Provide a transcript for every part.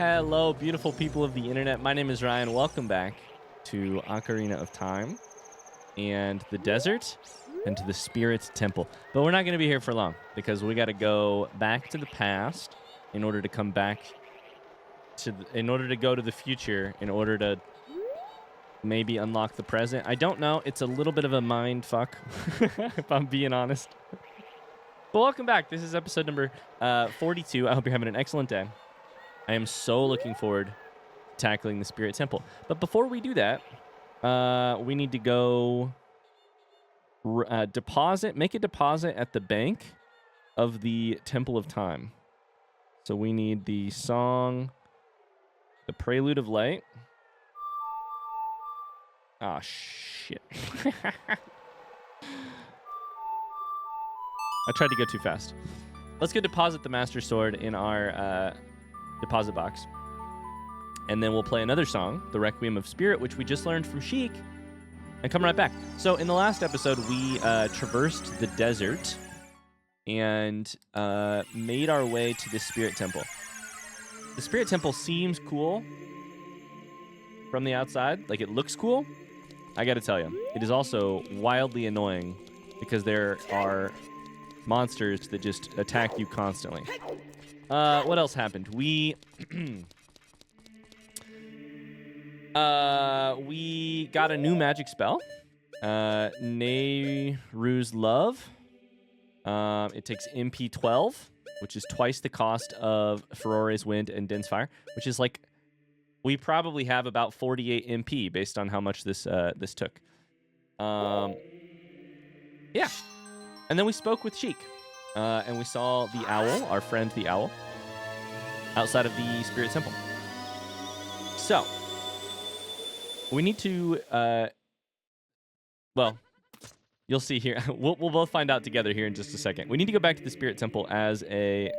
Hello, beautiful people of the internet. My name is Ryan. Welcome back to Ocarina of Time and the desert and to the Spirit Temple. But we're not going to be here for long because we got to go back to the past in order to come back to in order to go to the future in order to maybe unlock the present. I don't know. It's a little bit of a mind fuck if I'm being honest. But welcome back. This is episode number 42. I hope you're having an excellent day. I am so looking forward to tackling the Spirit Temple. But before we do that, we need to go make a deposit at the bank of the Temple of Time. So we need the song, the Prelude of Light. Ah, shit. I tried to go too fast. Let's go deposit the Master Sword in our deposit box. And then we'll play another song, the Requiem of Spirit, which we just learned from Sheik, and come right back. So in the last episode, we traversed the desert and made our way to the Spirit Temple. The Spirit Temple seems cool from the outside. Like, it looks cool. I gotta tell you, it is also wildly annoying because there are monsters that just attack you constantly. What else happened? We we got a new magic spell, Nabooru's Love. It takes MP 12, which is twice the cost of Furore's Wind and Dense Fire, which is like, we probably have about 48 MP based on how much this took. Yeah. And then we spoke with Sheik, and we saw the owl, our friend the owl, outside of the Spirit Temple. So, we need to, well, you'll see here. We'll both find out together here in just a second. We need to go back to the Spirit Temple as a...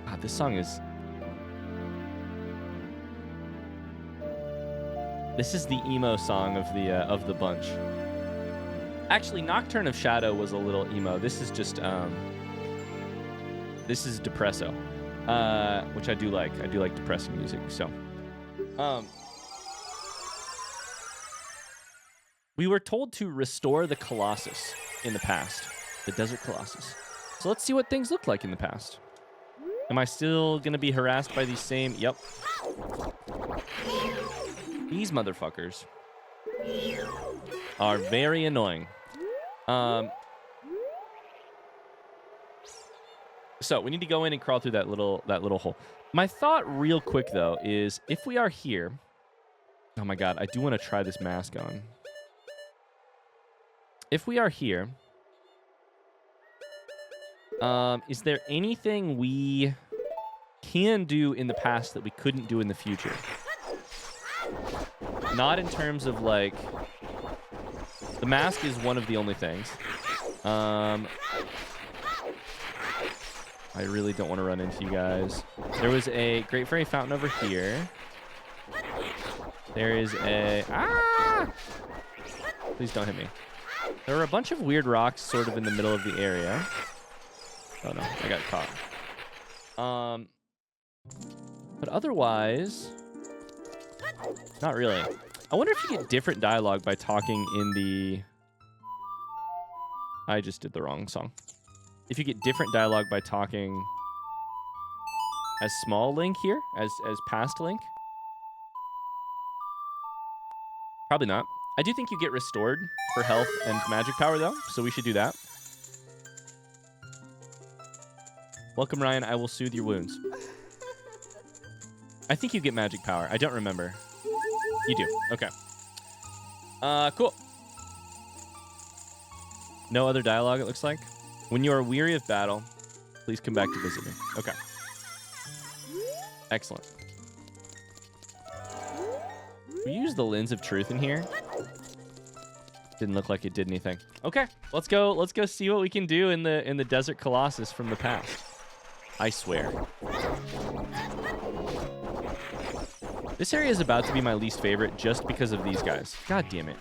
God, this song is... This is the emo song of the bunch. Actually, Nocturne of Shadow was a little emo. This is just this is depresso, which I do like. I do like depressing music. So, we were told to restore the Colossus in the past, the Desert Colossus. So let's see what things look like in the past. Am I still gonna be harassed by these same? Yep. These motherfuckers are very annoying. So we need to go in and crawl through that little hole. My thought real quick though is if we are here, oh my God, I do want to try this mask on. If we are here, is there anything we can do in the past that we couldn't do in the future? Not in terms of like, the mask is one of the only things. I really don't want to run into you guys. There was a Great Fairy Fountain over here. There is a... Ah! Please don't hit me. There are a bunch of weird rocks sort of in the middle of the area. Oh no, I got caught. But otherwise... Not really. I wonder if you get different dialogue by talking in the... I just did the wrong song. If you get different dialogue by talking as small Link here, as past Link. Probably not. I do think you get restored for health and magic power though, so we should do that. Welcome, Ryan. I will soothe your wounds. I think you get magic power. I don't remember. You do. Okay. Cool. No other dialogue, it looks like. When you are weary of battle, please come back to visit me. Okay. Excellent. We use the Lens of Truth in here. Didn't look like it did anything. Okay, let's go see what we can do in the Desert Colossus from the past. I swear. This area is about to be my least favorite just because of these guys. God damn it.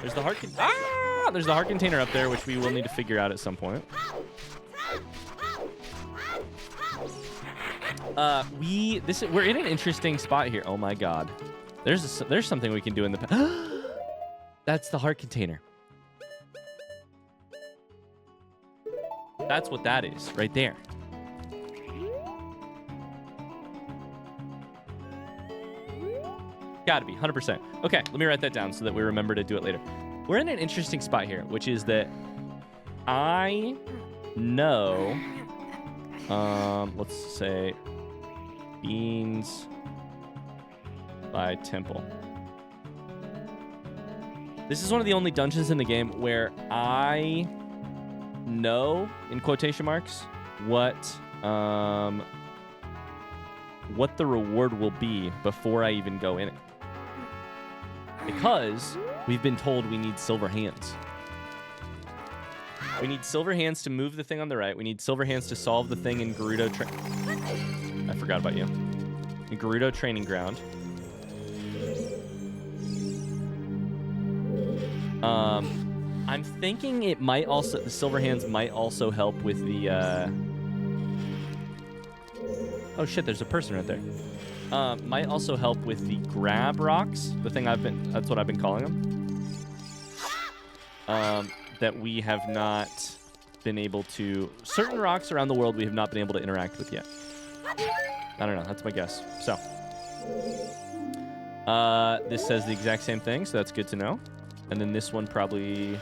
There's the heart. There's the heart container up there, which we will need to figure out at some point. We're in an interesting spot here. Oh my god. There's something we can do in the That's the heart container. That's what that is, right there. Gotta be, 100%. Okay, let me write that down so that we remember to do it later. We're in an interesting spot here, which is that I know, let's say, beans by temple. This is one of the only dungeons in the game where I know, in quotation marks, what the reward will be before I even go in it. Because we've been told we need silver hands. We need silver hands to move the thing on the right. We need silver hands to solve the thing in Gerudo I forgot about you. In Gerudo Training Ground. I'm thinking the silver hands might also help with the, oh shit, there's a person right there. Might also help with the grab rocks. That's what I've been calling them. That we have not been able to, certain rocks around the world we have not been able to interact with yet. I don't know, that's my guess. So, this says the exact same thing, so that's good to know. And then this one probably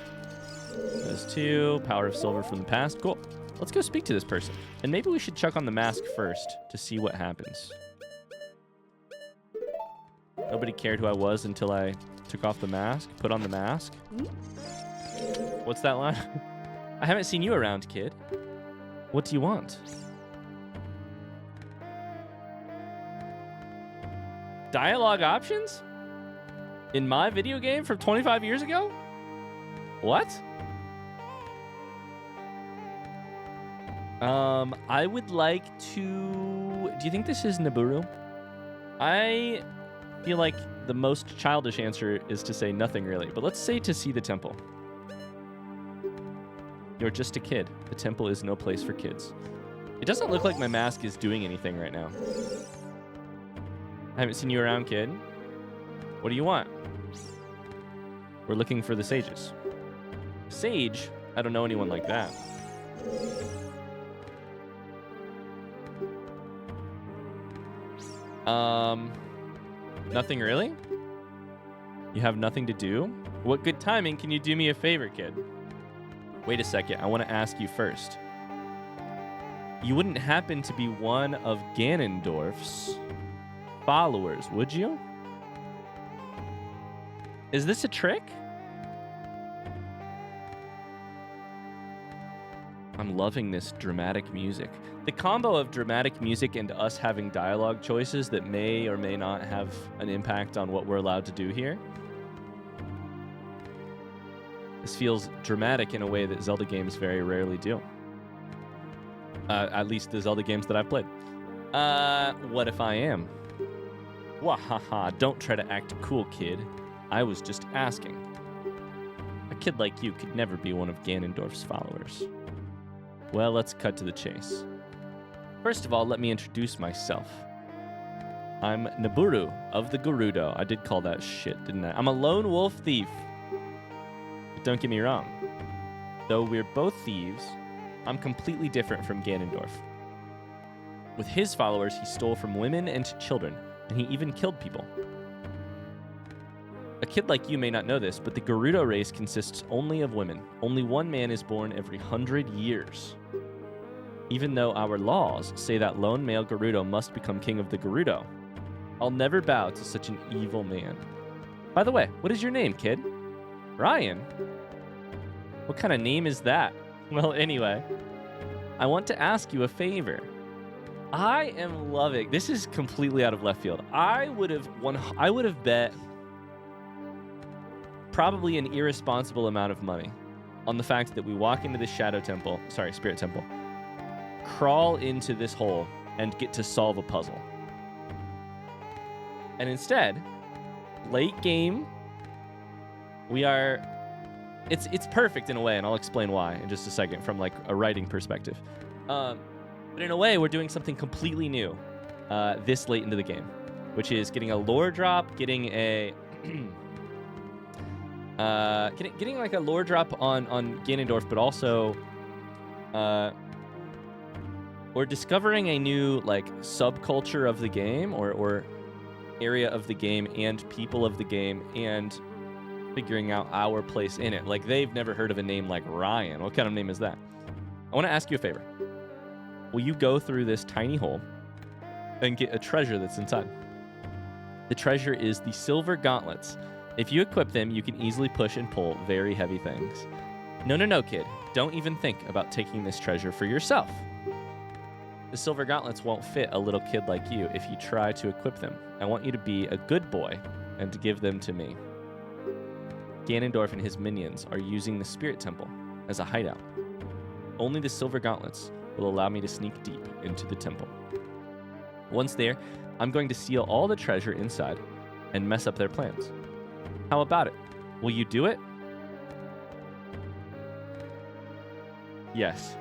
has 2, power of silver from the past. Cool. Let's go speak to this person. And maybe we should check on the mask first to see what happens. Nobody cared who I was until I took off the mask, put on the mask. What's that line? I haven't seen you around, kid. What do you want? Dialogue options? In my video game from 25 years ago? What? I would like to... Do you think this is Nabooru? I feel like the most childish answer is to say nothing really, but let's say to see the temple. You're just a kid. The temple is no place for kids. It doesn't look like my mask is doing anything right now. I haven't seen you around, kid. What do you want? We're looking for the sages. Sage? I don't know anyone like that. Nothing really? You have nothing to do? What good timing. Can you do me a favor, kid? Wait a second. I want to ask you first. You wouldn't happen to be one of Ganondorf's followers, would you? Is this a trick? I'm loving this dramatic music. The combo of dramatic music and us having dialogue choices that may or may not have an impact on what we're allowed to do here. This feels dramatic in a way that Zelda games very rarely do. At least the Zelda games that I've played. What if I am? Wahaha, don't try to act cool, kid. I was just asking. A kid like you could never be one of Ganondorf's followers. Well, let's cut to the chase. First of all, let me introduce myself. I'm Nabooru of the Gerudo. I did call that shit, didn't I? I'm a lone wolf thief. But don't get me wrong. Though we're both thieves, I'm completely different from Ganondorf. With his followers, he stole from women and children, and he even killed people. A kid like you may not know this, but the Gerudo race consists only of women. Only one man is born every 100 years. Even though our laws say that lone male Gerudo must become king of the Gerudo, I'll never bow to such an evil man. By the way, what is your name, kid? Ryan? What kind of name is that? Well, anyway, I want to ask you a favor. I am loving... This is completely out of left field. I would have bet probably an irresponsible amount of money on the fact that we walk into this Spirit Temple, crawl into this hole, and get to solve a puzzle. And instead, late game, we are it's perfect in a way, and I'll explain why in just a second from like a writing perspective. But in a way, we're doing something completely new this late into the game, which is getting a lore drop, getting a getting like a lore drop on Ganondorf, but also we're discovering a new like subculture of the game or area of the game and people of the game, and figuring out our place in it. Like, they've never heard of a name like Ryan. What kind of name is that? I want to ask you a favor. Will you go through this tiny hole and get a treasure that's inside? The treasure is the silver gauntlets. If you equip them, you can easily push and pull very heavy things. No, kid. Don't even think about taking this treasure for yourself. The silver gauntlets won't fit a little kid like you if you try to equip them. I want you to be a good boy and to give them to me. Ganondorf and his minions are using the Spirit Temple as a hideout. Only the silver gauntlets will allow me to sneak deep into the temple. Once there, I'm going to steal all the treasure inside and mess up their plans. How about it? Will you do it? Yes.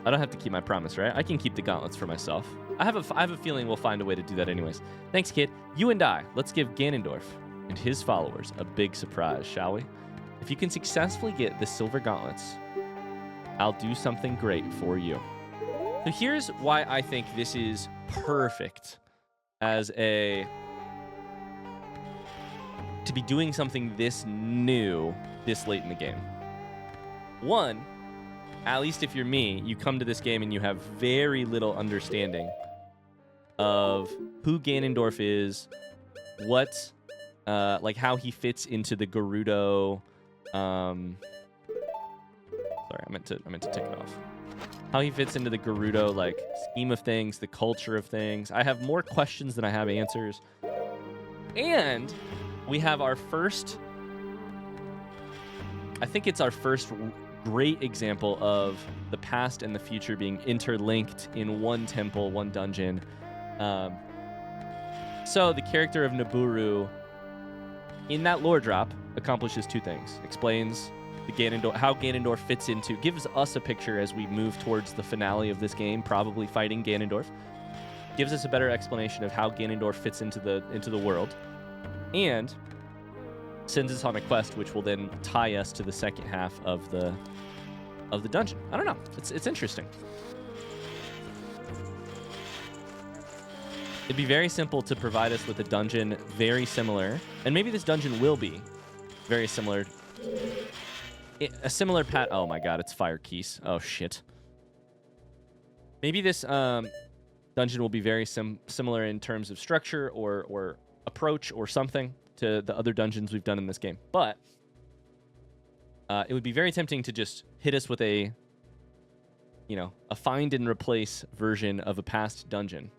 I don't have to keep my promise, right? I can keep the gauntlets for myself. I have a feeling we'll find a way to do that anyways. Thanks, kid. You and I, let's give Ganondorf and his followers a big surprise, shall we? If you can successfully get the silver gauntlets, I'll do something great for you. So here's why I think this is perfect as to be doing something this new this late in the game. One, at least if you're me, you come to this game and you have very little understanding of who Ganondorf is, what, like how he fits into the Gerudo. Sorry, I meant to take it off. How he fits into the Gerudo like scheme of things, the culture of things. I have more questions than I have answers, and we have our first. I think it's our first great example of the past and the future being interlinked in one temple, one dungeon. So the character of Nabooru in that lore drop accomplishes two things. Explains how Ganondorf fits into, gives us a picture as we move towards the finale of this game, probably fighting Ganondorf. Gives us a better explanation of how Ganondorf fits into the world. And sends us on a quest which will then tie us to the second half of the dungeon. I don't know. It's interesting. It'd be very simple to provide us with a dungeon very similar, and maybe this dungeon will be very similar. A similar oh my god, it's fire keys. Oh shit. Maybe this dungeon will be very similar in terms of structure or approach or something to the other dungeons we've done in this game. But it would be very tempting to just hit us with a find and replace version of a past dungeon.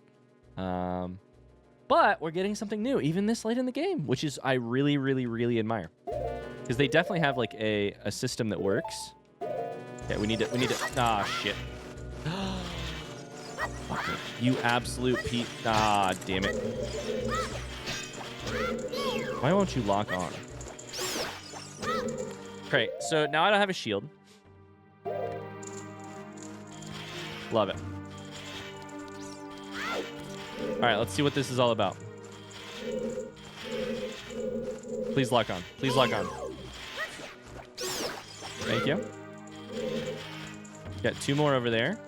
But we're getting something new, even this late in the game, which is I really, really, really admire. Because they definitely have like a system that works. Okay, we need to. Ah, shit. You absolute Ah, damn it. Why won't you lock on? Great. So now I don't have a shield. Love it. All right, let's see what this is all about. Please lock on. Please lock on. Thank you. Got two more over there.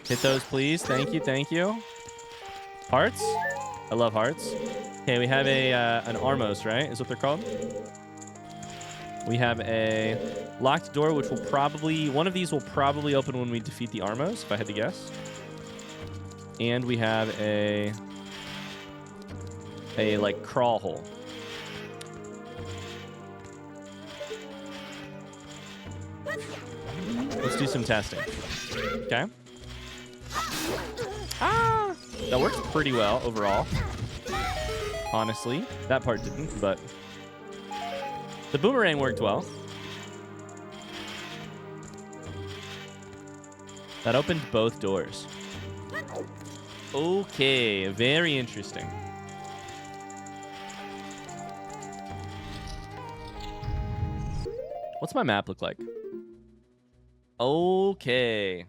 Hit those, please. Thank you, thank you. Hearts? I love hearts. Okay, we have an Armos, right? Is what they're called. We have a locked door, which will probably... One of these will probably open when we defeat the Armos, if I had to guess. And we have a like, crawl hole. Let's do some testing. Okay. Ah! That works pretty well overall. Honestly. That part didn't, but... The boomerang worked well. That opened both doors. Okay, very interesting. What's my map look like? Okay.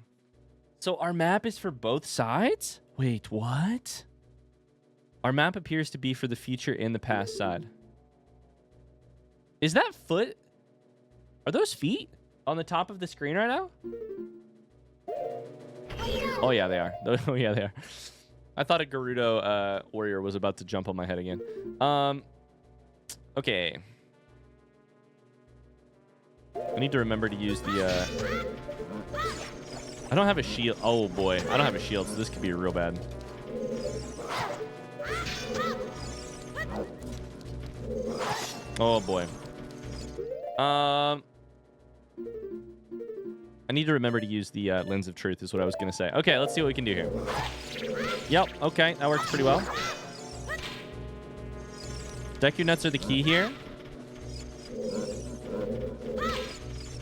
So our map is for both sides? Wait, what? Our map appears to be for the future and the past side. Is that foot? Are those feet on the top of the screen right now? Oh, yeah, they are. Oh, yeah, they are. I thought a Gerudo warrior was about to jump on my head again. Okay. I need to remember to use the... I don't have a shield. Oh, boy. I don't have a shield, so this could be real bad. Oh, boy. I need to remember to use the Lens of Truth is what I was going to say. Okay, let's see what we can do here. Yep, okay. That works pretty well. Deku Nuts are the key here.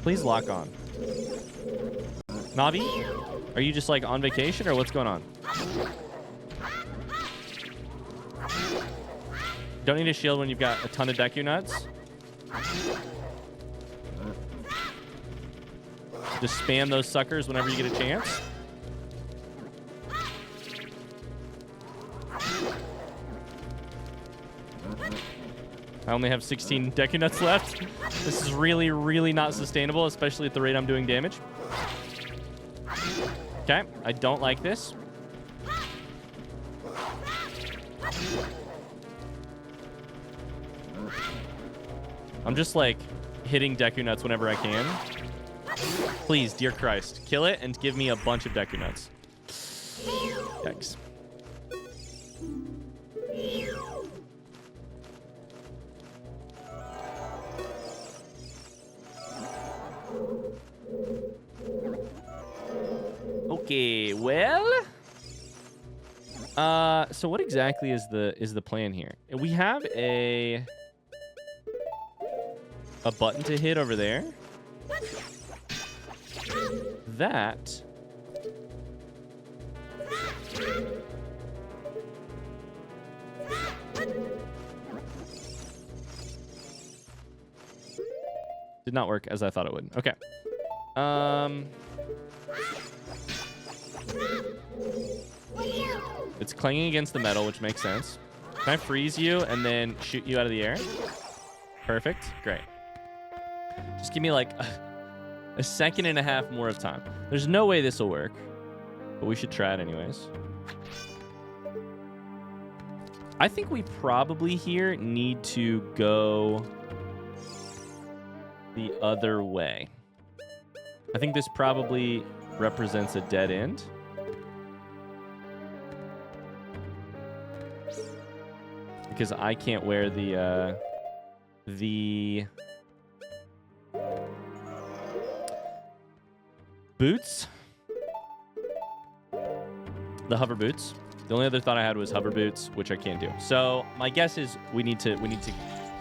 Please lock on. Navi, are you just like on vacation or what's going on? Don't need a shield when you've got a ton of Deku Nuts. Just spam those suckers whenever you get a chance. I only have 16 Deku Nuts left. This is really, really not sustainable, especially at the rate I'm doing damage. Okay, I don't like this. I'm just like hitting Deku Nuts whenever I can. Please, dear Christ, kill it and give me a bunch of Deku Nuts. Yikes. Okay, well, so what exactly is the plan here? We have a button to hit over there. That did not work as I thought it would. Okay. It's clanging against the metal, which makes sense. Can I freeze you and then shoot you out of the air? Perfect. Great. Just give me like a second and a half more of time. There's no way this will work, but we should try it anyways. I think we probably here need to go the other way. I think this probably represents a dead end. Because I can't wear the boots. The hover boots. The only other thought I had was hover boots, which I can't do. So my guess is we need to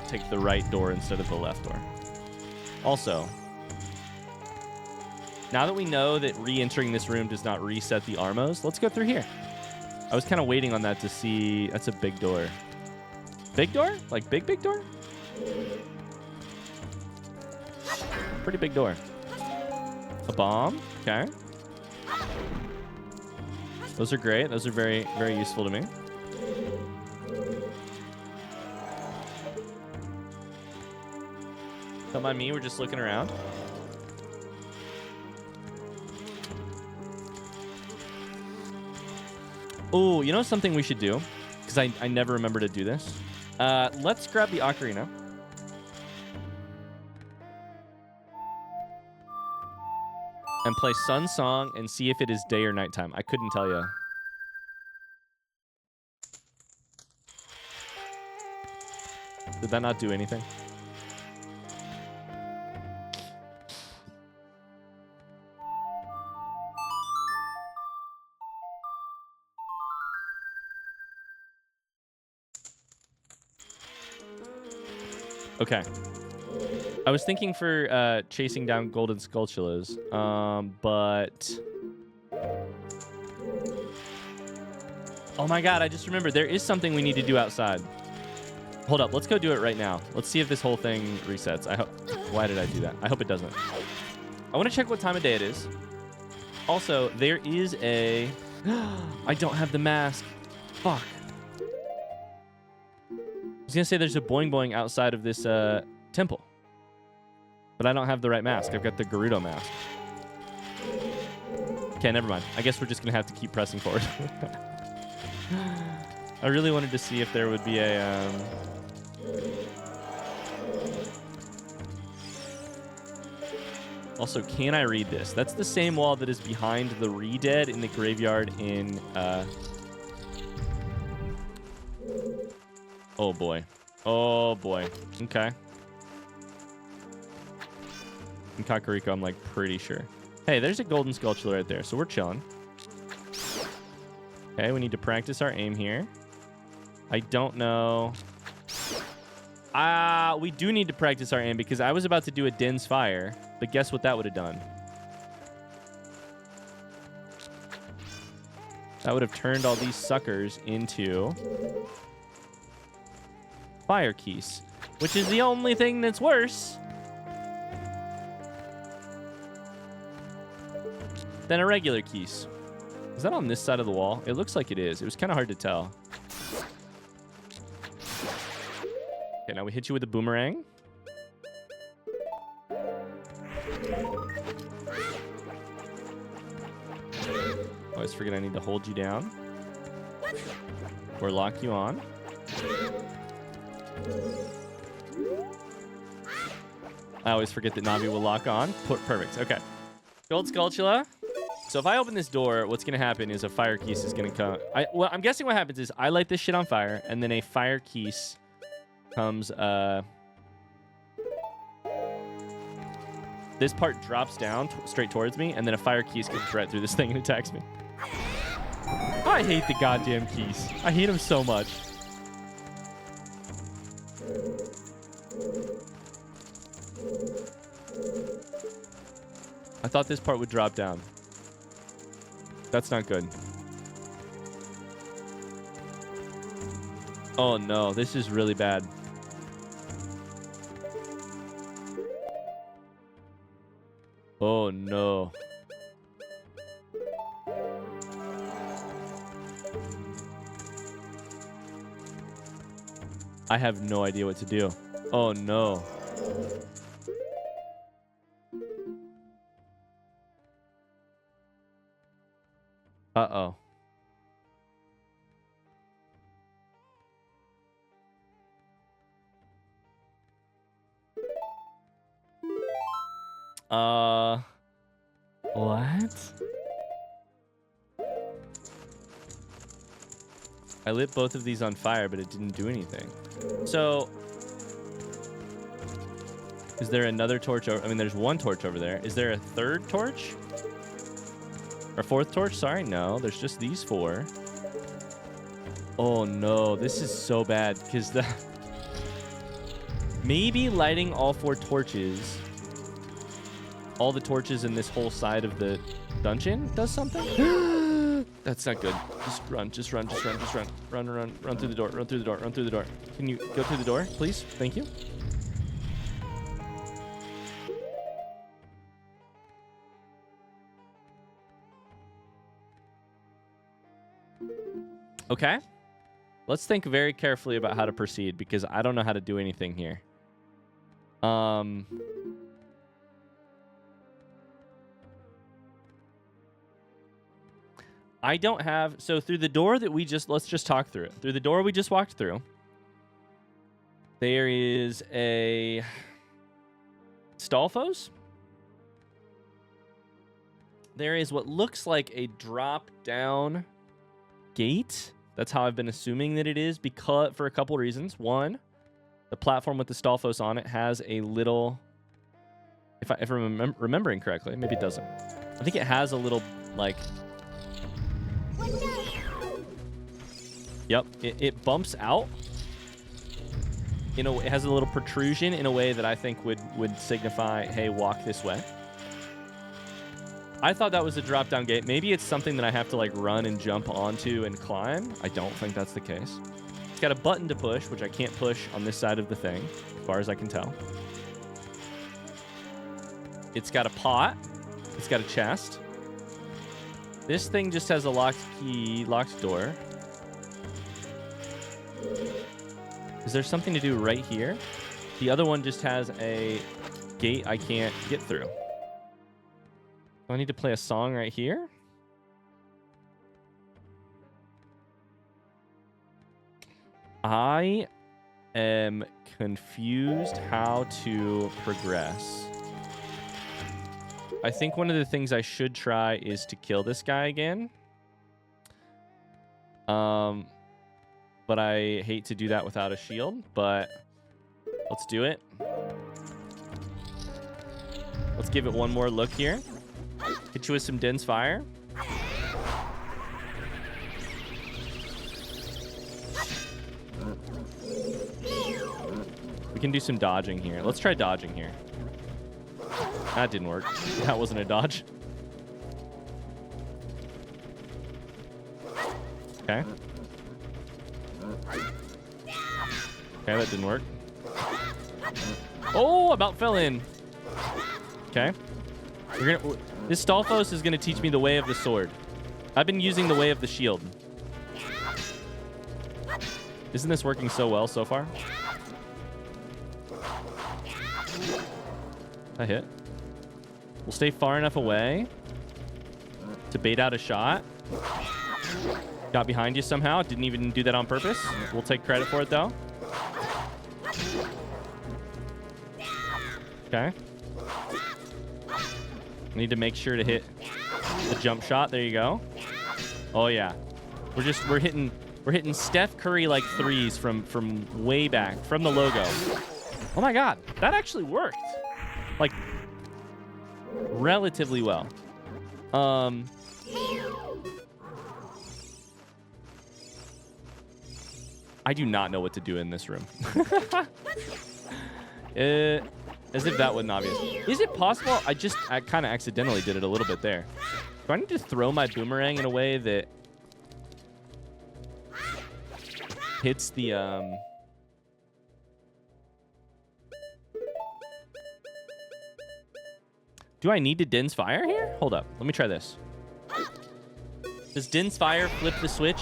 take the right door instead of the left door. Also, now that we know that re-entering this room does not reset the Armos, let's go through here. I was kind of waiting on that to see. That's a big door. Big door? Like big door? Pretty big door. A bomb. Okay. Those are great. Those are very, very useful to me. Don't mind me. We're just looking around. Oh, you know something we should do? Because I never remember to do this. Let's grab the ocarina. And play Sun Song and see if it is day or nighttime. I couldn't tell you. Did that not do anything? Okay. I was thinking for chasing down golden sculptulas, but Oh my god, I just remembered. There is something we need to do outside. Hold up. Let's go do it right now. Let's see if this whole thing resets. I hope. Why did I do that? I hope it doesn't. I want to check what time of day it is. Also, there is a... I don't have the mask. Fuck. I was going to say there's a boing boing outside of this temple. But I don't have the right mask. I've got the Gerudo mask. Okay, never mind. I guess we're just going to have to keep pressing forward. I really wanted to see if there would be a... Also, can I read this? That's the same wall that is behind the Re-Dead in the graveyard in... Oh, boy. Oh, boy. Okay. In Kakariko, I'm, like, pretty sure. Hey, there's a golden sculpture right there, so we're chilling. Okay, we need to practice our aim here. I don't know... we do need to practice our aim because I was about to do a Den's Fire, but guess what that would have done? That would have turned all these suckers into fire keys, which is the only thing that's worse than a regular keys. Is that on this side of the wall? It looks like it is. It was kind of hard to tell. Okay, now we hit you with a boomerang. Always forget I need to hold you down. Or lock you on. I always forget that Navi will lock on. Perfect. Okay. Gold Skulltula. So if I open this door, what's going to happen is a fire keys is going to come. Well, I'm guessing what happens is I light this shit on fire, and then a fire keys comes. This part drops down straight towards me, and then a fire keys comes right through this thing and attacks me. I hate the goddamn keys. I hate them so much. I thought this part would drop down. That's not good. Oh no, this is really bad. Oh no. I have no idea what to do. Oh no. Uh-oh. What? I lit both of these on fire, but it didn't do anything. So, is there another torch over? I mean, there's one torch over there. Is there a third torch? Or fourth torch? Sorry, no. There's just these four. Oh, no. This is so bad, because the... Maybe lighting all four torches... all the torches in this whole side of the dungeon does something? That's not good. Just run. Run through the door. Can you go through the door, please? Thank you. Okay. Let's think very carefully about how to proceed because I don't know how to do anything here. I don't have... So through the door that we just... Let's just talk through it. Through the door we just walked through, there is a... Stalfos. There is what looks like a drop-down gate. That's how I've been assuming that it is because for a couple reasons. One, the platform with the Stalfos on it has a little... If I'm remembering correctly, maybe it doesn't. I think it has a little, like... Yep, it bumps out. It has a little protrusion in a way that I think would signify, hey, walk this way. I thought that was a drop-down gate. Maybe it's something that I have to like run and jump onto and climb. I don't think that's the case. It's got a button to push, which I can't push on this side of the thing, as far as I can tell. It's got a pot. It's got a chest. This thing just has a locked key, locked door. Is there something to do right here? The other one just has a gate I can't get through. Do I need to play a song right here? I am confused how to progress. I think one of the things I should try is to kill this guy again. But I hate to do that without a shield, but let's do it. Let's give it one more look here. Hit you with some dense fire. We can do some dodging here. Let's try dodging here. That didn't work. That wasn't a dodge. Okay. Okay, that didn't work. Oh, about fell in. Okay. This Stalfos is gonna teach me the way of the sword. I've been using the way of the shield. Isn't this working so well so far? I hit. We'll stay far enough away to bait out a shot. Got behind you somehow. Didn't even do that on purpose. We'll take credit for it, though. Okay. Need to make sure to hit the jump shot. There you go. Oh, yeah. We're hitting Steph Curry like threes from way back, from the logo. Oh, my God. That actually worked. Like, relatively well. I do not know what to do in this room. As if that wasn't obvious. Is it possible? I kind of accidentally did it a little bit there. Do I need to throw my boomerang in a way that hits the Do I need to Din's Fire here? Hold up. Let me try this. Does Din's Fire flip the switch?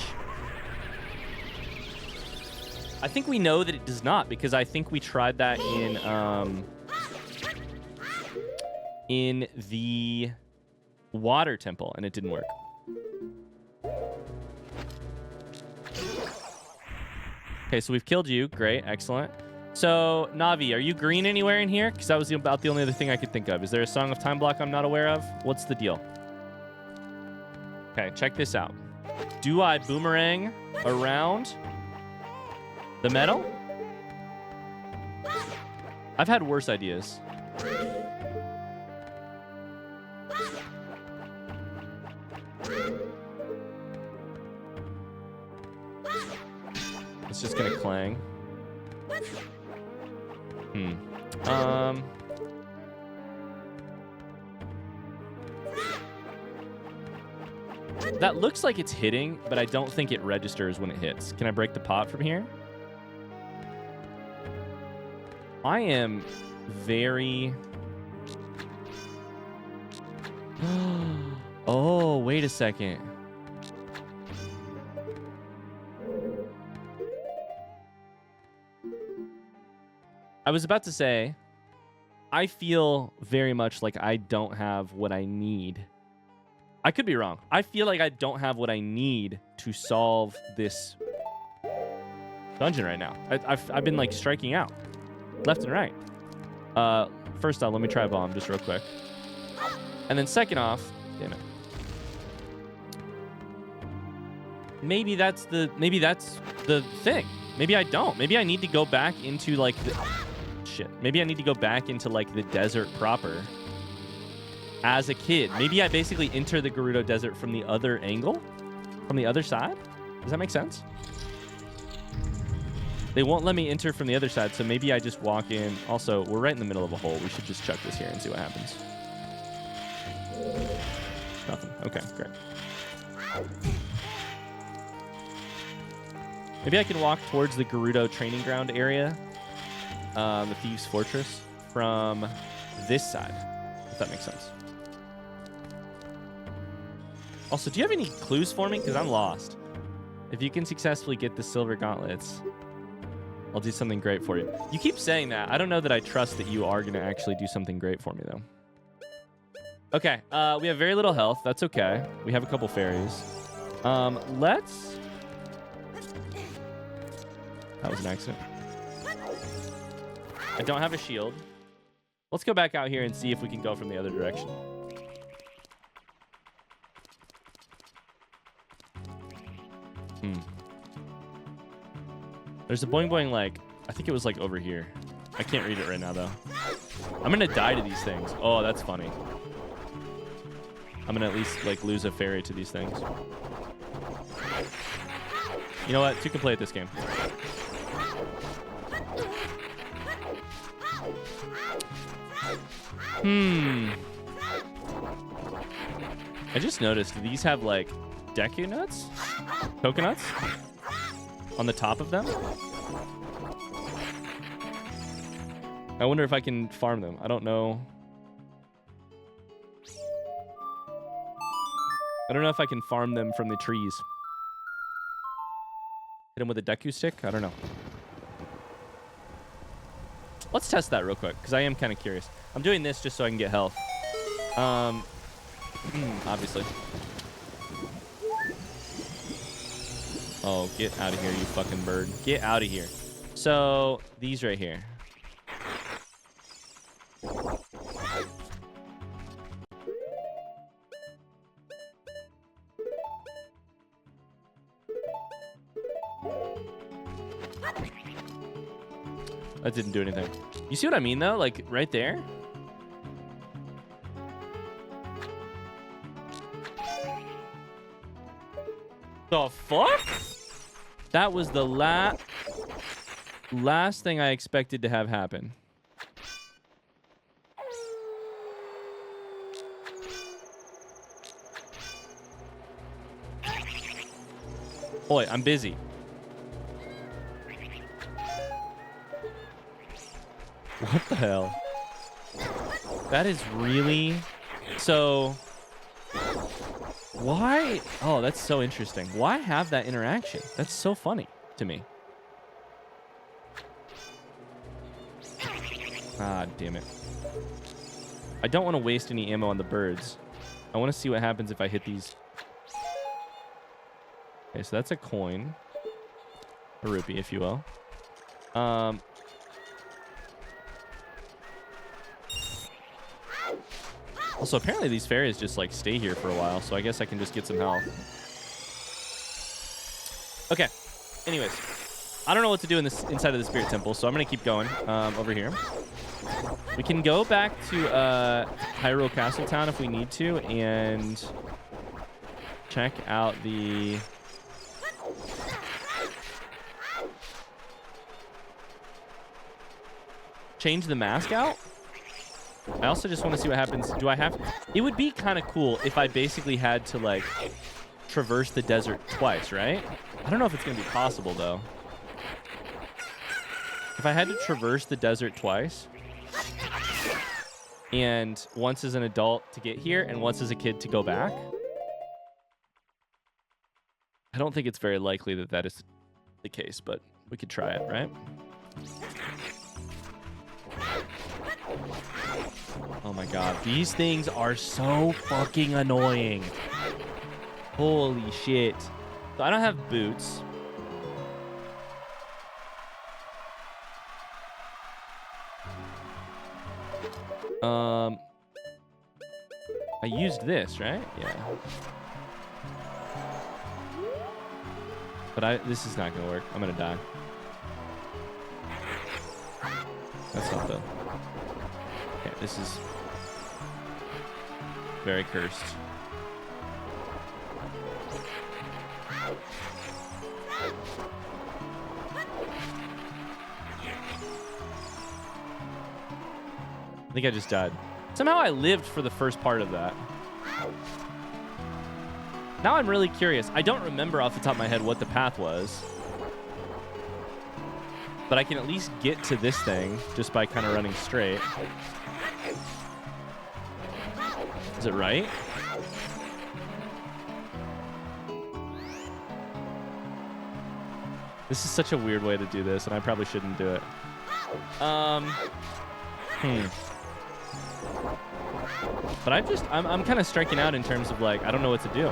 I think we know that it does not, because I think we tried that in the water temple, and it didn't work. Okay, so we've killed you. Great. Excellent. So, Navi, are you green anywhere in here? Because that was about the only other thing I could think of. Is there a Song of Time block I'm not aware of? What's the deal? Okay, check this out. Do I boomerang around the metal? I've had worse ideas. It's just gonna clang. That looks like it's hitting, but I don't think it registers when it hits. Can I break the pot from here? I am very... Oh, wait a second. I was about to say, I feel very much like I don't have what I need. I could be wrong. I feel like I don't have what I need to solve this dungeon right now. I've been like striking out left and right. First off, let me try a bomb just real quick. And then second off, damn it. Maybe that's the thing. Maybe I don't. Maybe I need to go back into like the shit. Maybe I need to go back into like the desert proper as a kid. Maybe I basically enter the Gerudo Desert from the other angle, from the other side. Does that make sense? They won't let me enter from the other side, so maybe I just walk in. Also, we're right in the middle of a hole. We should just chuck this here and see what happens. Okay, great. Maybe I can walk towards the Gerudo training ground area, the Thieves' Fortress, from this side, if that makes sense. Also, do you have any clues for me? Because I'm lost. If you can successfully get the silver gauntlets, I'll do something great for you. You keep saying that. I don't know that I trust that you are going to actually do something great for me, though. Okay, we have very little health. That's okay. We have a couple fairies. Let's... That was an accident. I don't have a shield. Let's go back out here and see if we can go from the other direction. There's a boing boing, like, I think it was like over here. I can't read it right now, though. I'm going to die to these things. Oh, that's funny. I'm going to at least, like, lose a fairy to these things. You know what? Two can play at this game. I just noticed these have, like, Deku nuts? Coconuts? On the top of them? I wonder if I can farm them. I don't know. I don't know if I can farm them from the trees. Hit them with a Deku stick? I don't know. Let's test that real quick, because I am kind of curious. I'm doing this just so I can get health. Obviously. Oh, get out of here, you fucking bird. Get out of here. So, these right here. That didn't do anything. You see what I mean, though? Like, right there? The fuck? That was the last thing I expected to have happen. Boy, I'm busy. What the hell? That is really... So... Why? Oh, that's so interesting. Why have that interaction? That's so funny to me. Ah, damn it. I don't want to waste any ammo on the birds. I want to see what happens if I hit these. Okay, so that's a coin. A rupee, if you will. Also, apparently these fairies just, like, stay here for a while, so I guess I can just get some health. Okay. Anyways. I don't know what to do in this inside of the Spirit Temple, so I'm going to keep going over here. We can go back to Hyrule Castle Town if we need to, and check out the... Change the mask out? I also just want to see what happens. Do I have... It would be kind of cool if I basically had to, like, traverse the desert twice, right? I don't know if it's going to be possible, though. If I had to traverse the desert twice, and once as an adult to get here, and once as a kid to go back, I don't think it's very likely that that is the case, but we could try it, right? Oh my god, these things are so fucking annoying. Holy shit. So I don't have boots. I used this, right? Yeah. But this is not gonna work. I'm gonna die. That's not the... Okay, this is very cursed. I think I just died. Somehow I lived for the first part of that. Now I'm really curious. I don't remember off the top of my head what the path was. But I can at least get to this thing just by kind of running straight. Is it right? This is such a weird way to do this, and I probably shouldn't do it. But I'm kind of striking out in terms of, like, I don't know what to do.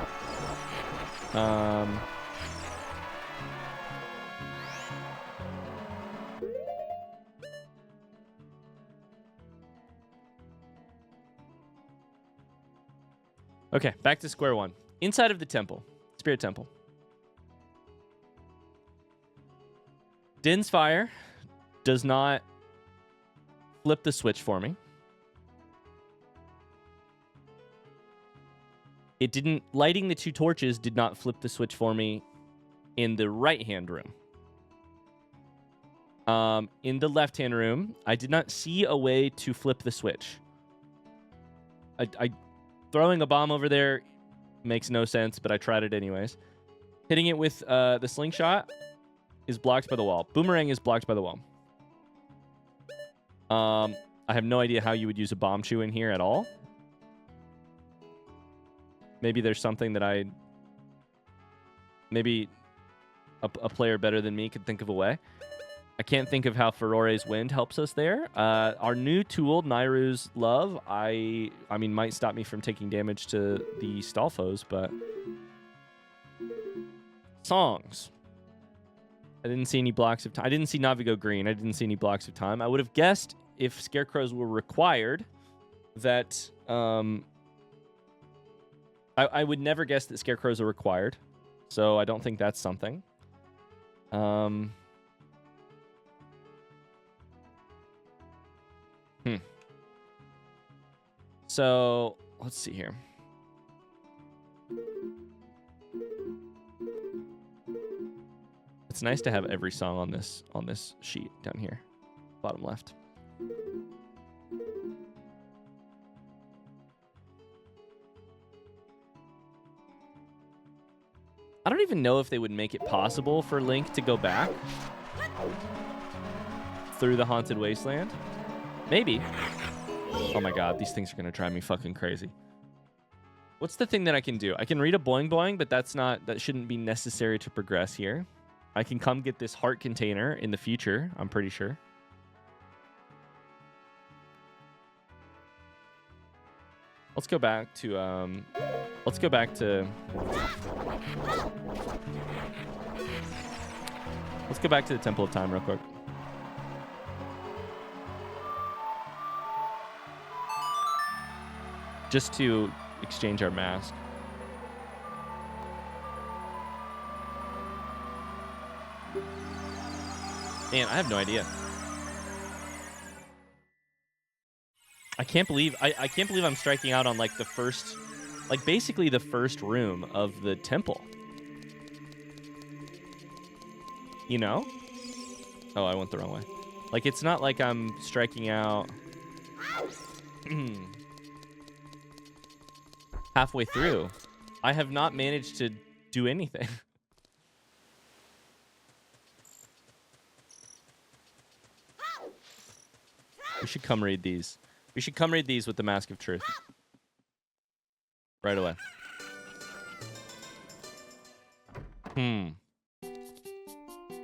Okay, back to square one. Inside of the temple, Spirit Temple. Din's Fire does not flip the switch for me. It didn't, lighting the 2 torches did not flip the switch for me in the right-hand room. In the left-hand room, I did not see a way to flip the switch. Throwing a bomb over there makes no sense, but I tried it anyways. Hitting it with the slingshot is blocked by the wall. Boomerang is blocked by the wall. I have no idea how you would use a bomb chew in here at all. Maybe there's something that maybe a player better than me could think of a way. I can't think of how Furore's Wind helps us there. Our new tool, Nairu's Love, I mean, might stop me from taking damage to the Stalfos, but... Songs. I didn't see any blocks of time. I didn't see Navigo Green. I didn't see any blocks of time. I would have guessed if Scarecrows were required that... I would never guess that Scarecrows are required, so I don't think that's something. So, let's see here. It's nice to have every song on this sheet down here, bottom left. I don't even know if they would make it possible for Link to go back through the Haunted Wasteland. Maybe. Oh my god, these things are going to drive me fucking crazy. What's the thing that I can do? I can read a Boing Boing, but that shouldn't be necessary to progress here. I can come get this heart container in the future, I'm pretty sure. Let's go back to the Temple of Time real quick. Just to exchange our mask. Man, I have no idea. I can't believe I'm striking out on like the first, like basically the first room of the temple. You know? Oh, I went the wrong way. Like, it's not like I'm striking out halfway through. I have not managed to do anything. We should come read these. We should come read these with the Mask of Truth. Right away. I'm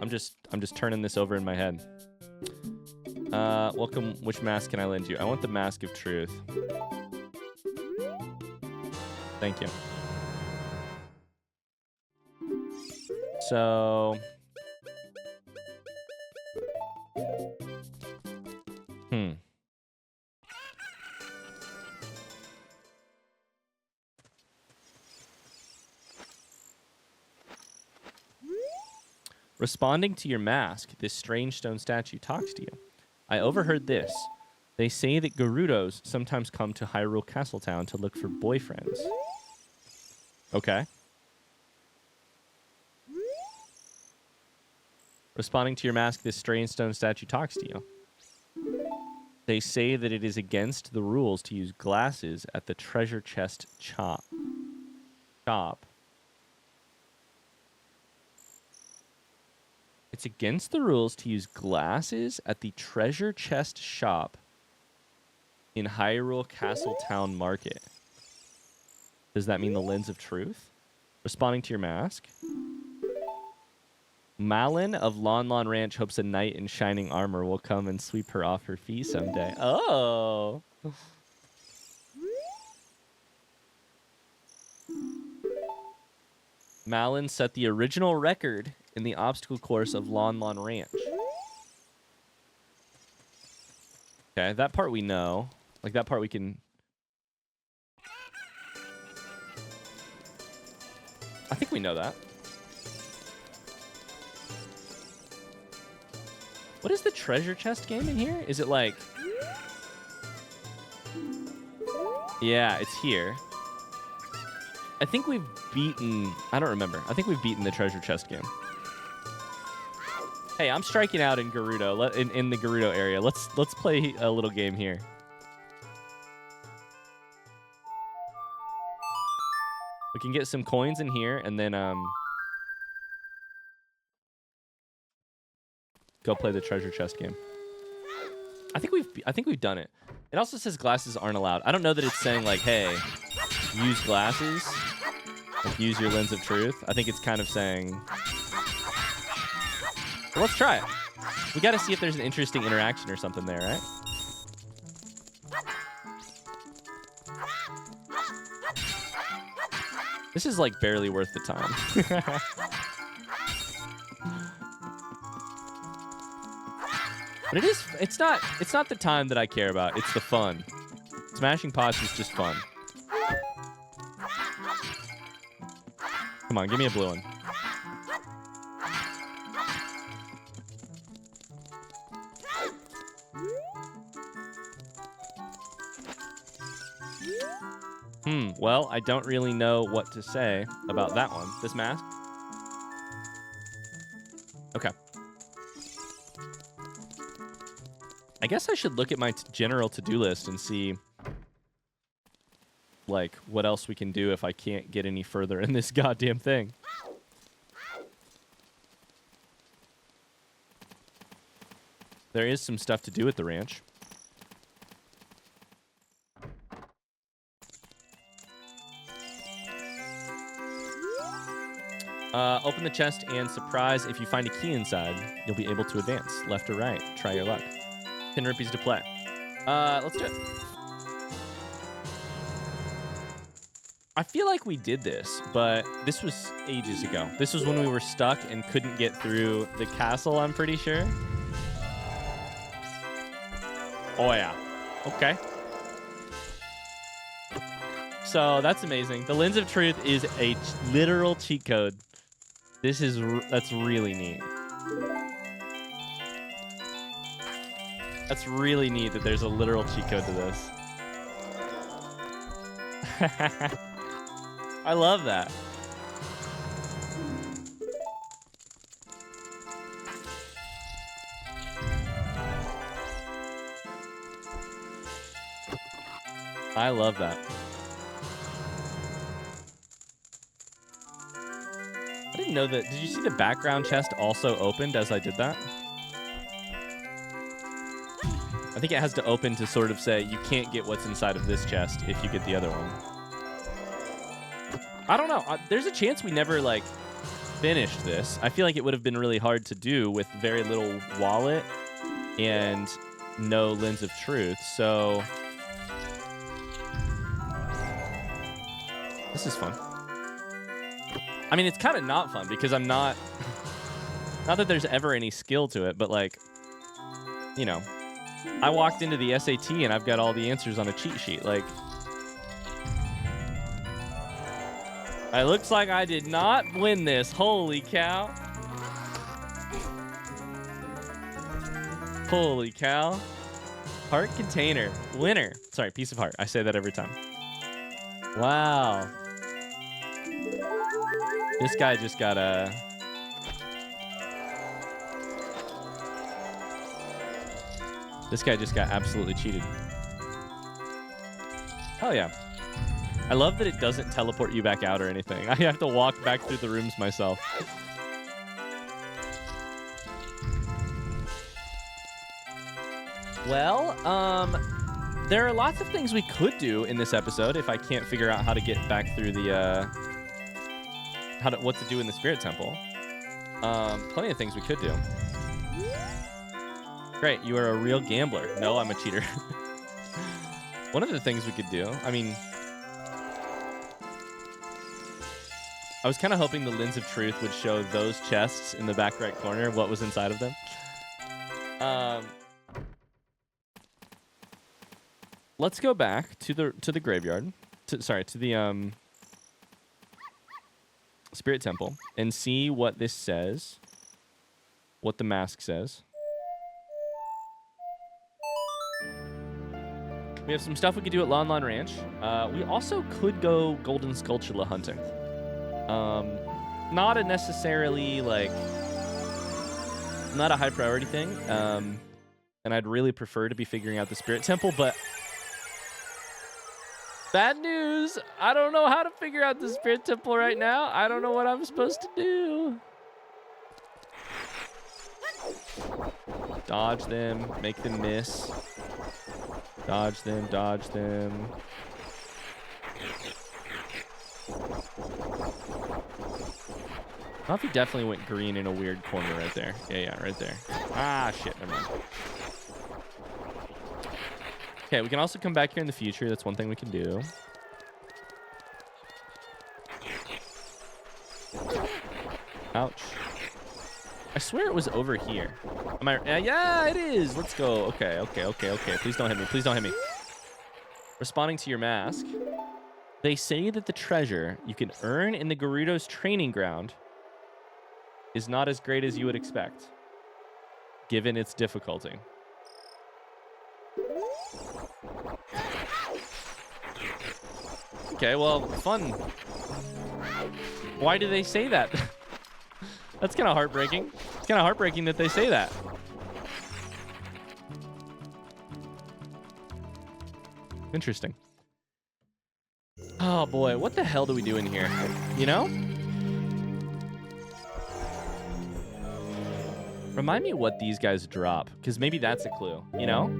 just turning this over in my head. Welcome. Which mask can I lend you? I want the Mask of Truth. Thank you. So... Responding to your mask, this strange stone statue talks to you. I overheard this. They say that Gerudos sometimes come to Hyrule Castletown to look for boyfriends. Okay. Responding to your mask, this strange stone statue talks to you. They say that it is against the rules to use glasses at the treasure chest shop. It's against the rules to use glasses at the treasure chest shop in Hyrule Castle Town Market. Does that mean the lens of truth? Responding to your mask. Malin of Lon Lon Ranch hopes a knight in shining armor will come and sweep her off her fee someday. Oh. Malin set the original record in the obstacle course of Lon Lon Ranch. Okay, that part we know. Like, that part we can... I think we know that. What is the treasure chest game in here? Is it like... Yeah, it's here. I think we've beaten... I don't remember. I think we've beaten the treasure chest game. Hey, I'm striking out in Gerudo, in the Gerudo area. Let's play a little game here. We can get some coins in here, and then go play the treasure chest game. I think we've done it. It also says glasses aren't allowed. I don't know that it's saying like, hey, use glasses, like use your lens of truth. I think it's kind of saying, well, let's try it. We got to see if there's an interesting interaction or something there, right? This is like barely worth the time. But it's not the time that I care about. It's the fun. Smashing pots is just fun. Come on, give me a blue one. Well, I don't really know what to say about that one. This mask? Okay. I guess I should look at my general to-do list and see, like, what else we can do if I can't get any further in this goddamn thing. There is some stuff to do at the ranch. Open the chest and surprise, if you find a key inside, you'll be able to advance left or right. Try your luck. 10 rupees to play. Let's do it. I feel like we did this, but this was ages ago. This was when we were stuck and couldn't get through the castle, I'm pretty sure. Oh, yeah. Okay. So that's amazing. The Lens of Truth is a literal cheat code. That's really neat. That's really neat that there's a literal cheat code to this. I love that. I love that. I didn't know that. Did you see the background chest also opened as I did that? I think it has to open to sort of say you can't get what's inside of this chest if you get the other one. I don't know. There's a chance we never, like, finished this. I feel like it would have been really hard to do with very little wallet and no Lens of Truth. So this is fun. I mean, it's kind of not fun because I'm not that there's ever any skill to it, but, like, you know, I walked into the SAT and I've got all the answers on a cheat sheet. Like, it looks like I did not win this. Holy cow. Holy cow. Heart container. Winner. Sorry, piece of heart. I say that every time. Wow. This guy just got a... This guy just got absolutely cheated. Oh, yeah. I love that it doesn't teleport you back out or anything. I have to walk back through the rooms myself. Well, there are lots of things we could do in this episode if I can't figure out how to get back through the what to do in the spirit temple. Plenty of things we could do. Great, you are a real gambler. No, I'm a cheater. One of the things we could do, I mean, I was kind of hoping the lens of truth would show those chests in the back right corner, what was inside of them. Let's go back to the graveyard, to the spirit temple, and see what this says, what the mask says. We have some stuff we could do at Lon Lon Ranch. We also could go Golden Skulltula hunting. Not a necessarily, like, not a high priority thing. And I'd really prefer to be figuring out the spirit temple, but bad news. I don't know how to figure out the spirit temple right now. I don't know what I'm supposed to do. Dodge them, make them miss. Dodge them, dodge them. Coffee definitely went green in a weird corner right there. Yeah, right there. Ah, shit, never mind. Okay, we can also come back here in the future. That's one thing we can do. Ouch. I swear it was over here. Am I? Yeah, it is. Let's go. Okay. Please don't hit me. Please don't hit me. Responding to your mask. They say that the treasure you can earn in the Gerudo's training ground is not as great as you would expect, given its difficulty. Okay, well, fun. Why do they say that? That's kind of heartbreaking. It's kind of heartbreaking that they say that. Interesting. Oh boy, what the hell do we do in here? You know? Remind me what these guys drop, because maybe that's a clue, you know?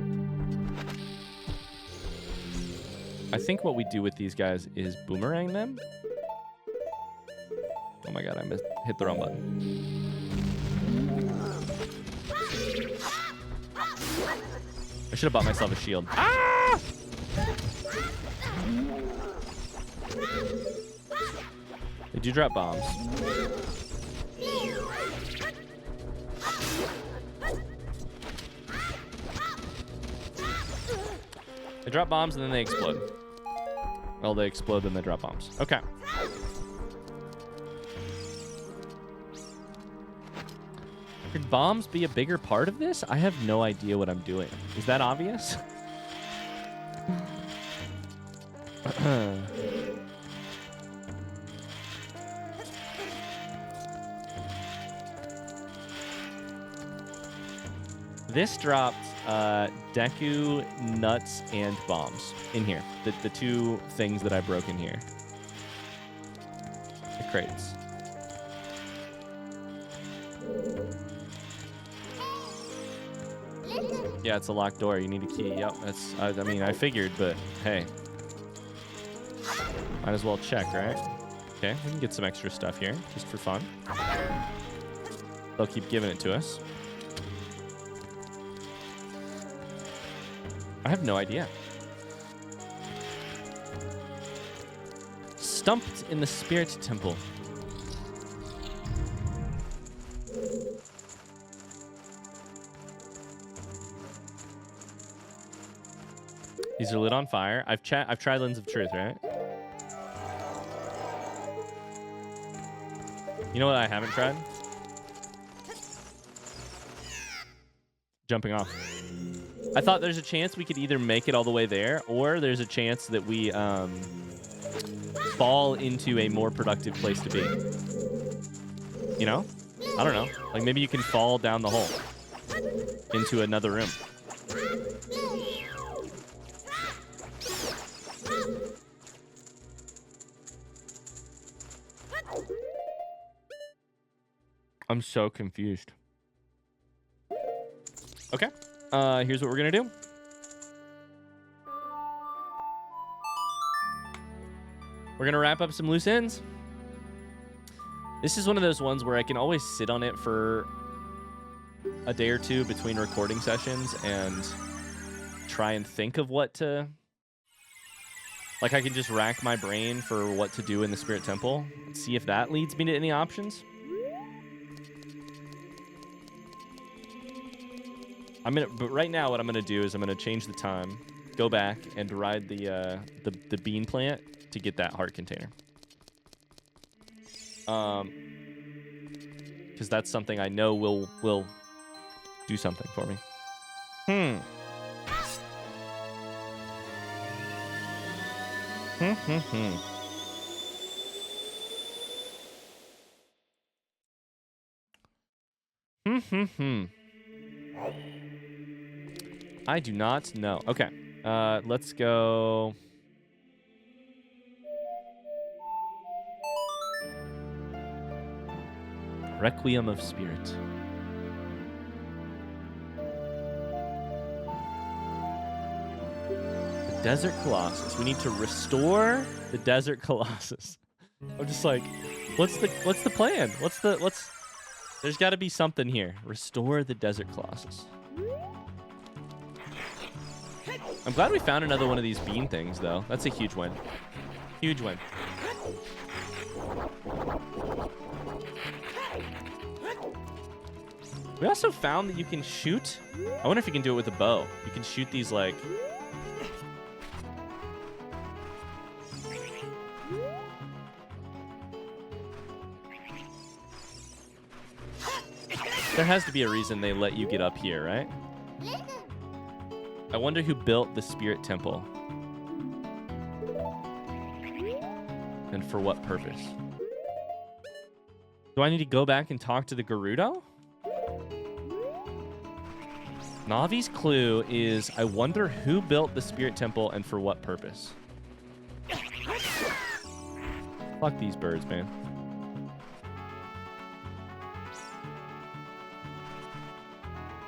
I think what we do with these guys is boomerang them. Oh my god, I hit the wrong button. I should have bought myself a shield. Ah! They do drop bombs. They drop bombs and then they explode. Well, they explode then they drop bombs. Okay. Could bombs be a bigger part of this? I have no idea what I'm doing. Is that obvious? This dropped Deku, nuts, and bombs in here. The two things that I broke in here. The crates. Yeah, it's a locked door. You need a key. Yep, that's. I mean, I figured, but hey, might as well check, right? Okay, we can get some extra stuff here just for fun. They'll keep giving it to us. I have no idea. Stumped in the Spirit Temple. These are lit on fire. I've tried Lens of Truth, right? You know what I haven't tried? Jumping off. I thought there's a chance we could either make it all the way there, or there's a chance that we fall into a more productive place to be. You know? I don't know. Like maybe you can fall down the hole into another room. I'm so confused. Okay. here's what we're gonna do. We're gonna wrap up some loose ends. This is one of those ones where I can always sit on it for a day or two between recording sessions and try and think of what to... Like, I can just rack my brain for what to do in the Spirit Temple and see if that leads me to any options. But right now, what I'm gonna do is I'm gonna change the time, go back, and ride the bean plant to get that heart container. Because that's something I know will do something for me. I do not know. Okay. Let's go. Requiem of Spirit. The Desert Colossus. We need to restore the Desert Colossus. I'm just like, what's the plan? There's got to be something here. Restore the Desert Colossus. I'm glad we found another one of these bean things, though. That's a huge win. Huge win. We also found that you can shoot. I wonder if you can do it with a bow. You can shoot these, like... There has to be a reason they let you get up here, right? I wonder who built the Spirit Temple. And for what purpose? Do I need to go back and talk to the Gerudo? Navi's clue is, I wonder who built the Spirit Temple and for what purpose. Fuck these birds, man.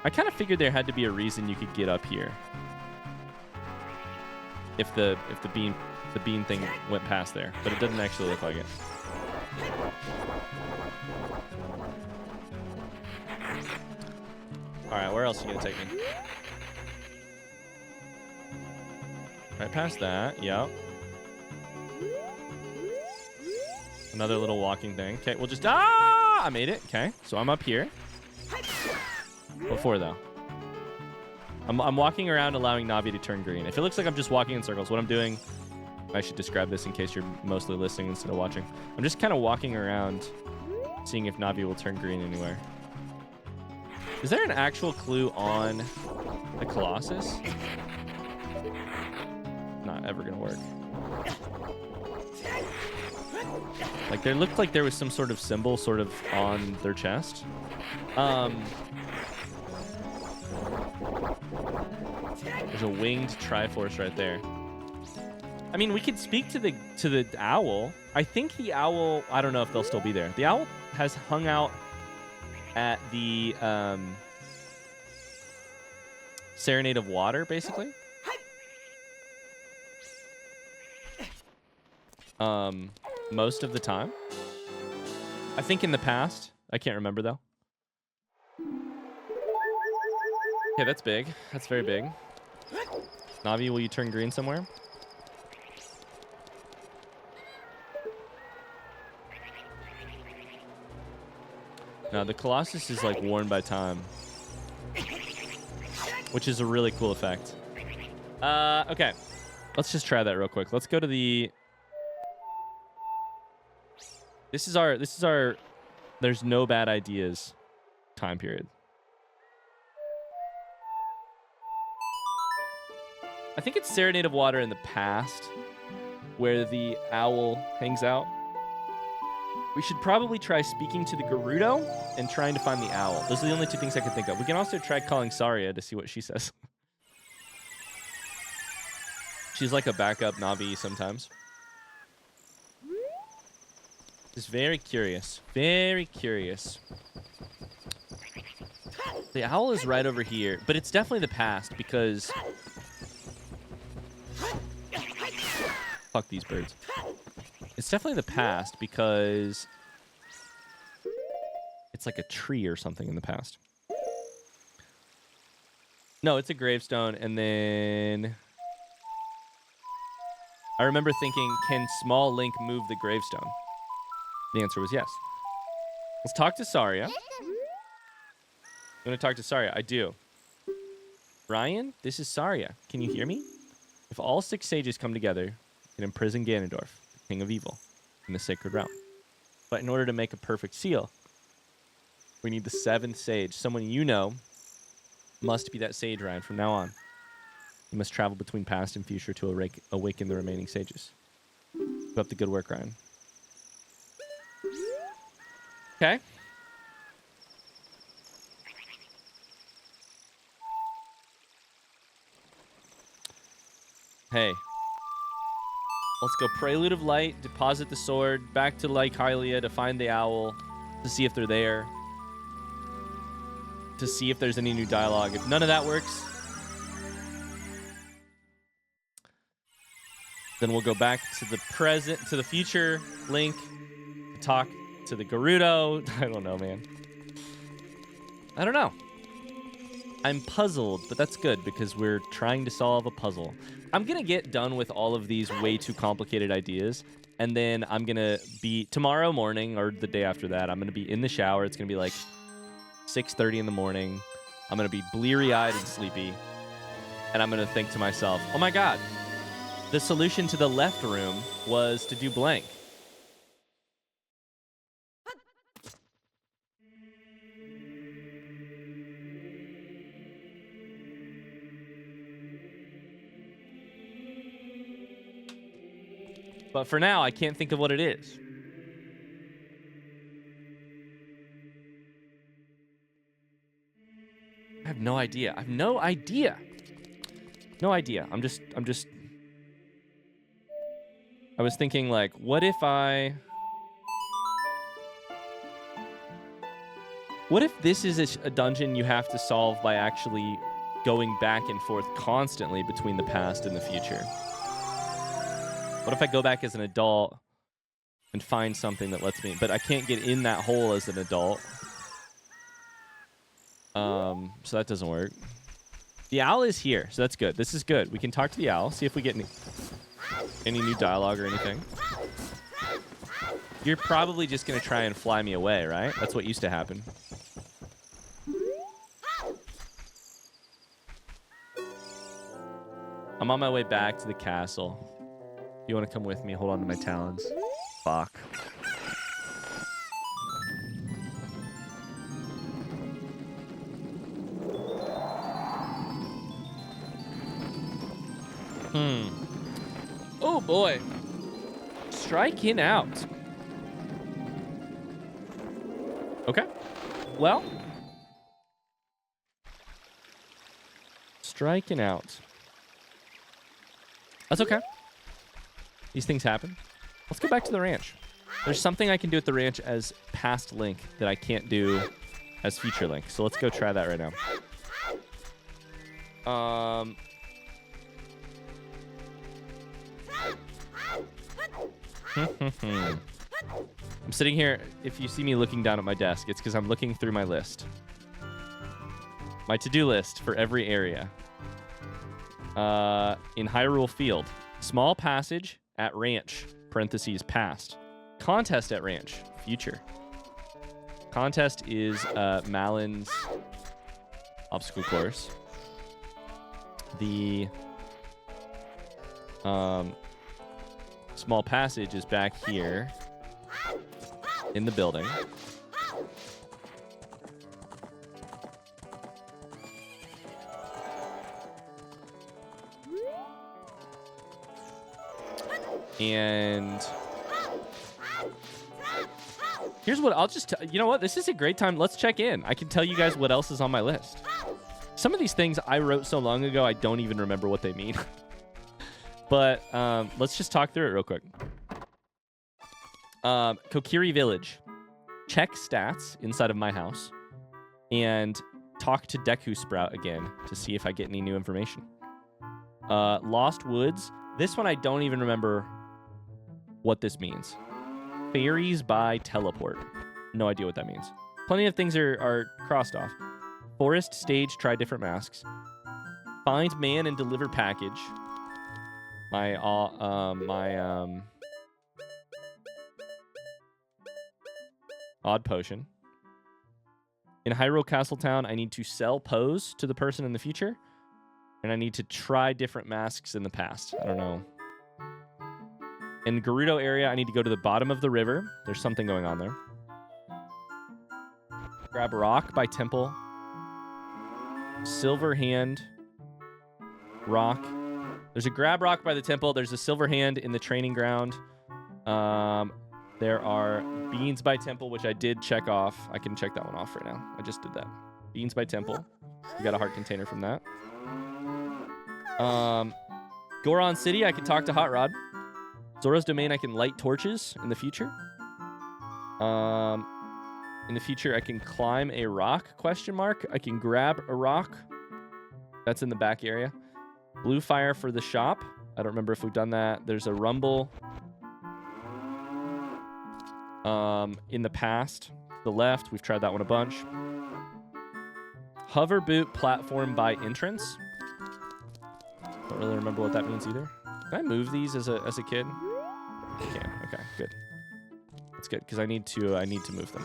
I kind of figured there had to be a reason you could get up here. If the bean thing went past there, but it doesn't actually look like it. All right, where else are you gonna take me? Right past that, yep. Another little walking thing. Okay, we'll just I made it. Okay, so I'm up here. What for, though? I'm walking around allowing Navi to turn green. If it looks like I'm just walking in circles, what I'm doing... I should describe this in case you're mostly listening instead of watching. I'm just kind of walking around, seeing if Navi will turn green anywhere. Is there an actual clue on the Colossus? Not ever gonna work. Like, there looked like there was some sort of symbol sort of on their chest. There's a winged Triforce right there. I mean, we could speak to the owl. I think the owl, I don't know if they'll still be there. The owl has hung out at the Serenade of Water, basically. Most of the time. I think in the past. I can't remember, though. Okay, that's big. That's very big. Navi, will you turn green somewhere? No, the Colossus is like worn by time, which is a really cool effect. Okay, let's just try that real quick. Let's go to the. This is our. There's no bad ideas time period. I think it's Serenade of Water in the past, where the owl hangs out. We should probably try speaking to the Gerudo and trying to find the owl. Those are the only two things I could think of. We can also try calling Saria to see what she says. She's like a backup Navi sometimes. Just very curious. Very curious. The owl is right over here, but it's definitely the past because... Fuck these birds. It's definitely the past because it's like a tree or something in the past. No, it's a gravestone, and then... I remember thinking, can small Link move the gravestone? The answer was yes. Let's talk to Saria. I'm going to talk to Saria. I do. Ryan, this is Saria. Can you hear me? If all 6 sages come together, you can imprison Ganondorf, the king of evil, in the sacred realm. But in order to make a perfect seal, we need the 7th sage. Someone you know must be that sage, Ryan, from now on. You must travel between past and future to awaken the remaining sages. Keep up the good work, Ryan. Okay. Hey. Let's go Prelude of Light, deposit the sword, back to Lake Hylia to find the owl, to see if they're there, to see if there's any new dialogue. If none of that works, then we'll go back to the present, to the future Link, to talk to the Gerudo. I don't know, man. I don't know. I'm puzzled, but that's good because we're trying to solve a puzzle. I'm going to get done with all of these way too complicated ideas, and then I'm going to be, tomorrow morning or the day after that, I'm going to be in the shower. It's going to be like 6:30 in the morning. I'm going to be bleary-eyed and sleepy, and I'm going to think to myself, oh my God, the solution to the left room was to do blank. But for now, I can't think of what it is. I have no idea. I have no idea. No idea. I was thinking, like, what if this is a dungeon you have to solve by actually going back and forth constantly between the past and the future? What if I go back as an adult and find something that lets me... But I can't get in that hole as an adult. So that doesn't work. The owl is here, so that's good. This is good. We can talk to the owl, see if we get any new dialogue or anything. You're probably just going to try and fly me away, right? That's what used to happen. I'm on my way back to the castle. You want to come with me? Hold on to my talons. Fuck. Oh boy. Striking out. Okay. Well. Striking out. That's okay. These things happen. Let's go back to the ranch. There's something I can do at the ranch as past Link that I can't do as future Link. So let's go try that right now. I'm sitting here. If you see me looking down at my desk, it's because I'm looking through my list. My to-do list for every area. In Hyrule Field. Small passage at ranch, parentheses, past. Contest at ranch, future. Contest is Malin's obstacle course. The small passage is back here in the building. And here's what I'll just you know what? This is a great time. Let's check in. I can tell you guys what else is on my list. Some of these things I wrote so long ago, I don't even remember what they mean. But let's just talk through it real quick. Kokiri Village. Check stats inside of my house. And talk to Deku Sprout again to see if I get any new information. Lost Woods. This one I don't even remember what this means. Fairies by teleport. No idea what that means. Plenty of things are crossed off. Forest stage, try different masks. Find man and deliver package. My odd potion. In Hyrule Castletown, I need to sell pose to the person in the future. And I need to try different masks in the past. I don't know. In Gerudo area, I need to go to the bottom of the river. There's something going on there. Grab rock by temple. Silver hand. Rock. There's a grab rock by the temple. There's a silver hand in the training ground. There are beans by temple, which I did check off. I can check that one off right now. I just did that. Beans by temple. We got a heart container from that. Goron City, I can talk to Hot Rod. Zora's Domain, I can light torches in the future. In the future, I can climb a rock, ? I can grab a rock. That's in the back area. Blue fire for the shop. I don't remember if we've done that. There's a rumble. In the past, the left, we've tried that one a bunch. Hover boot platform by entrance. Don't really remember what that means either. Can I move these as a kid? I can. Okay, good. That's good because I need to move them.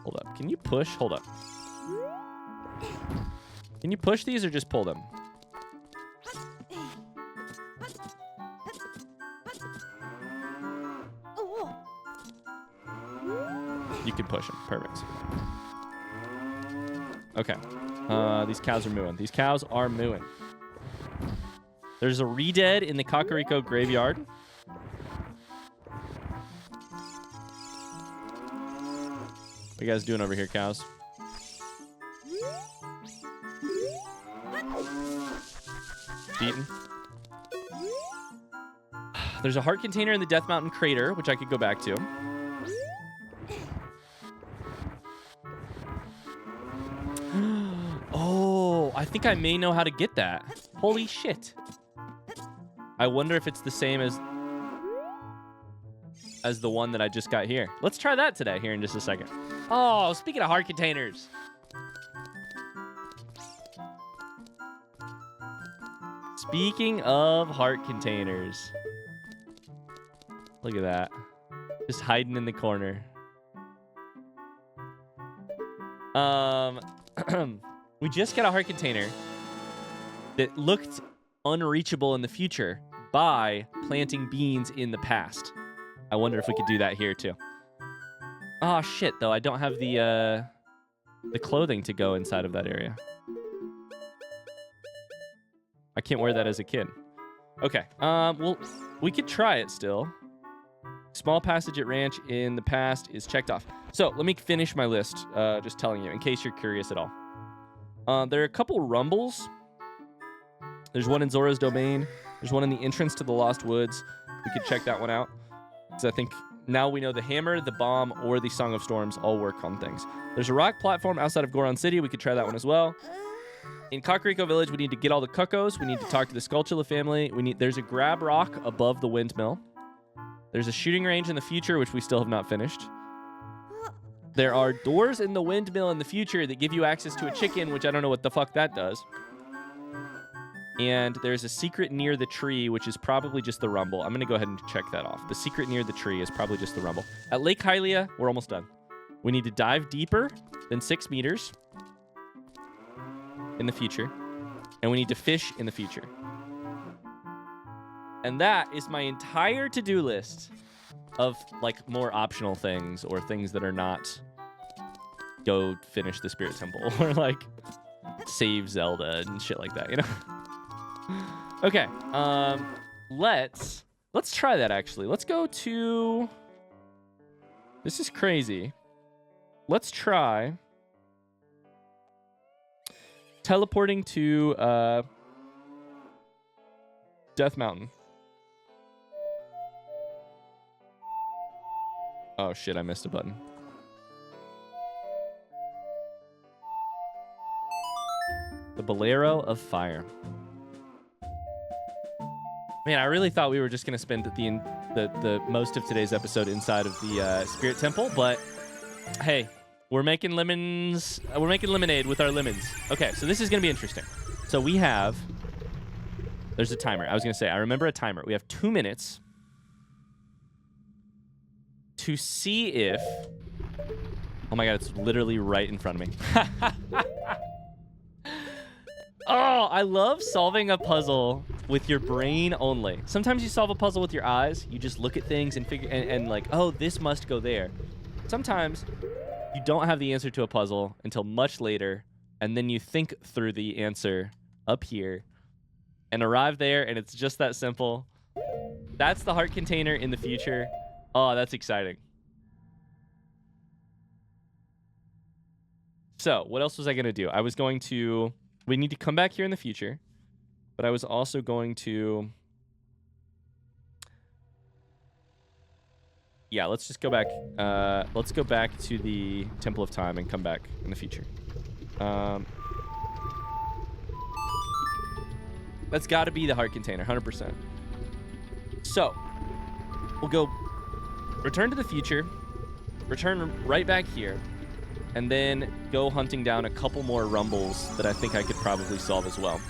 Hold up. Can you push? Hold up. Can you push these or just pull them? You can push them. Perfect. Okay. These cows are mooing. These cows are mooing. There's a re-dead in the Kakariko graveyard. What you guys doing over here, cows? Beaten. There's a heart container in the Death Mountain crater, which I could go back to. Oh, I think I may know how to get that. Holy shit. I wonder if it's the same as the one that I just got here. Let's try that today here in just a second. Oh, speaking of heart containers. Speaking of heart containers. Look at that. Just hiding in the corner. We just got a heart container that looked unreachable in the future by planting beans in the past. I wonder if we could do that here too. Oh shit, though I don't have the clothing to go inside of that area. I can't wear that as a kid. Okay. Well, we could try it still. Small passage at ranch in the past is checked off. So let me finish my list. Just telling you in case you're curious at all. There are a couple rumbles. There's one in Zora's Domain. There's one in the entrance to the Lost Woods. We could check that one out. So I think now we know the hammer, the bomb, or the Song of Storms all work on things. There's a rock platform outside of Goron City. We could try that one as well. In Kakariko Village, we need to get all the cuckoos. We need to talk to the Skulltula family. There's a grab rock above the windmill. There's a shooting range in the future, which we still have not finished. There are doors in the windmill in the future that give you access to a chicken, which I don't know what the fuck that does. And there's a secret near the tree, which is probably just the rumble. I'm going to go ahead and check that off. The secret near the tree is probably just the rumble. At Lake Hylia, we're almost done. We need to dive deeper than 6 meters in the future. And we need to fish in the future. And that is my entire to-do list of like more optional things or things that are not go finish the Spirit Temple or like save Zelda and shit like that, you know? Okay, let's try that actually. Let's go to... This is crazy. Let's try teleporting to Death Mountain. Oh, shit, I missed a button. The Bolero of Fire. Man, I really thought we were just going to spend the most of today's episode inside of the Spirit Temple, but hey, we're making lemons. We're making lemonade with our lemons. Okay, so this is going to be interesting. So we have... There's a timer. I was going to say, I remember a timer. We have 2 minutes to see if... Oh my god, it's literally right in front of me. Oh, I love solving a puzzle with your brain only. Sometimes you solve a puzzle with your eyes. You just look at things and figure and like, oh, this must go there. Sometimes you don't have the answer to a puzzle until much later, and then you think through the answer up here and arrive there, and it's just that simple. That's the heart container in the future. Oh, that's exciting. So, what else was I going to do? I was going to... We need to come back here in the future, but I was also going to... Yeah, let's just go back. Let's go back to the Temple of Time and come back in the future. That's got to be the heart container, 100%. So, we'll go return to the future, return right back here, and then go hunting down a couple more rumbles that I think I could probably solve as well.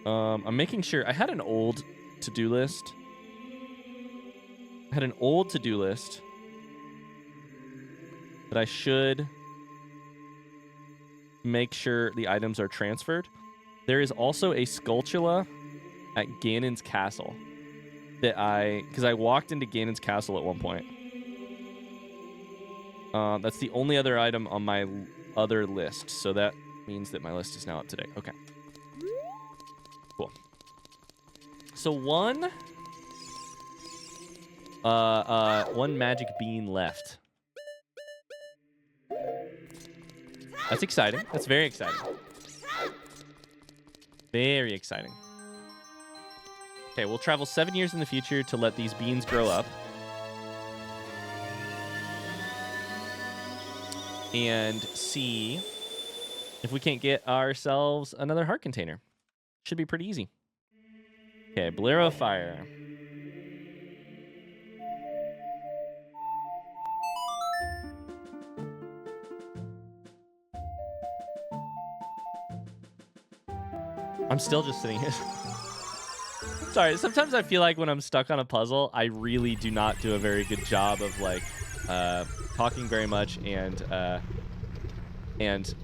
I'm making sure. I had an old to-do list. That I should make sure the items are transferred. There is also a Skulltula at Ganon's Castle that because I walked into Ganon's Castle at one point. That's the only other item on my other list, so that means that my list is now up to date. Okay. Cool. So one magic bean left. That's exciting. That's very exciting. Very exciting. Okay, we'll travel 7 years in the future to let these beans grow up. And see if we can't get ourselves another heart container. Should be pretty easy. Okay, Bolero of Fire. I'm still just sitting here. Sorry, sometimes I feel like when I'm stuck on a puzzle, I really do not do a very good job of like talking very much and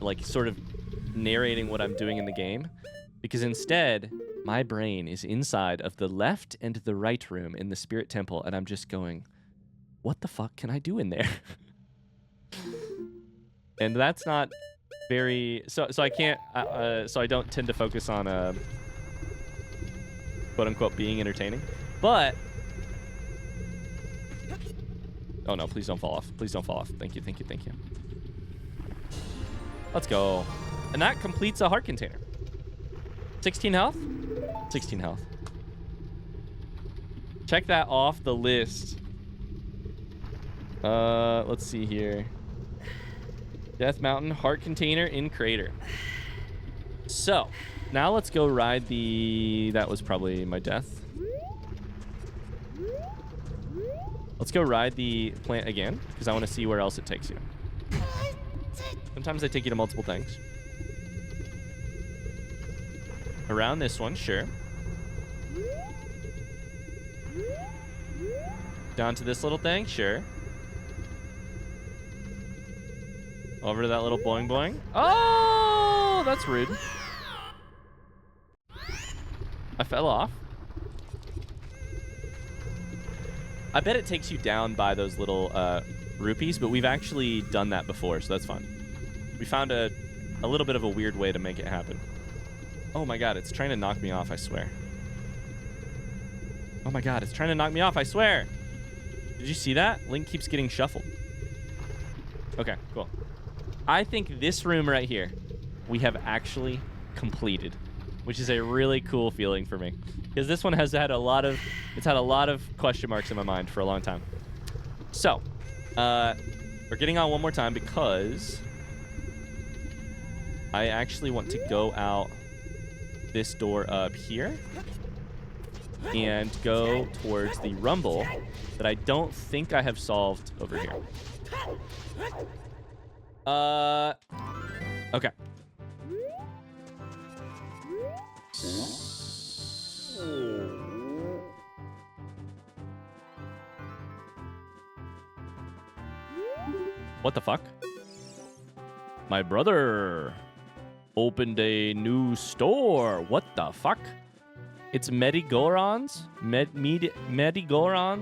like sort of narrating what I'm doing in the game, because instead my brain is inside of the left and the right room in the Spirit Temple, and I'm just going, what the fuck can I do in there? And that's not very so I can't so I don't tend to focus on quote unquote being entertaining. But oh no, please don't fall off. Please don't fall off. Thank you. Let's go. And that completes a heart container. 16 health? 16 health. Check that off the list. Let's see here. Death Mountain, heart container in crater. So, now let's go ride the... That was probably my death. Let's go ride the plant again, because I want to see where else it takes you. Sometimes they take you to multiple things. Around this one, sure. Down to this little thing, sure. Over to that little boing boing. Oh, that's rude. I fell off. I bet it takes you down by those little rupees, but we've actually done that before, so that's fun. We found a little bit of a weird way to make it happen. Oh my god, it's trying to knock me off, I swear. Oh my god, it's trying to knock me off, I swear. Did you see that? Link keeps getting shuffled. Okay, cool. I think this room right here, we have actually completed. which is a really cool feeling for me. Because this one has had a lot of question marks in my mind for a long time. So, we're getting on one more time because I actually want to go out this door up here and go towards the rumble that I don't think I have solved over here. Okay. What the fuck? My brother opened a new store. What the fuck? It's Medigoron's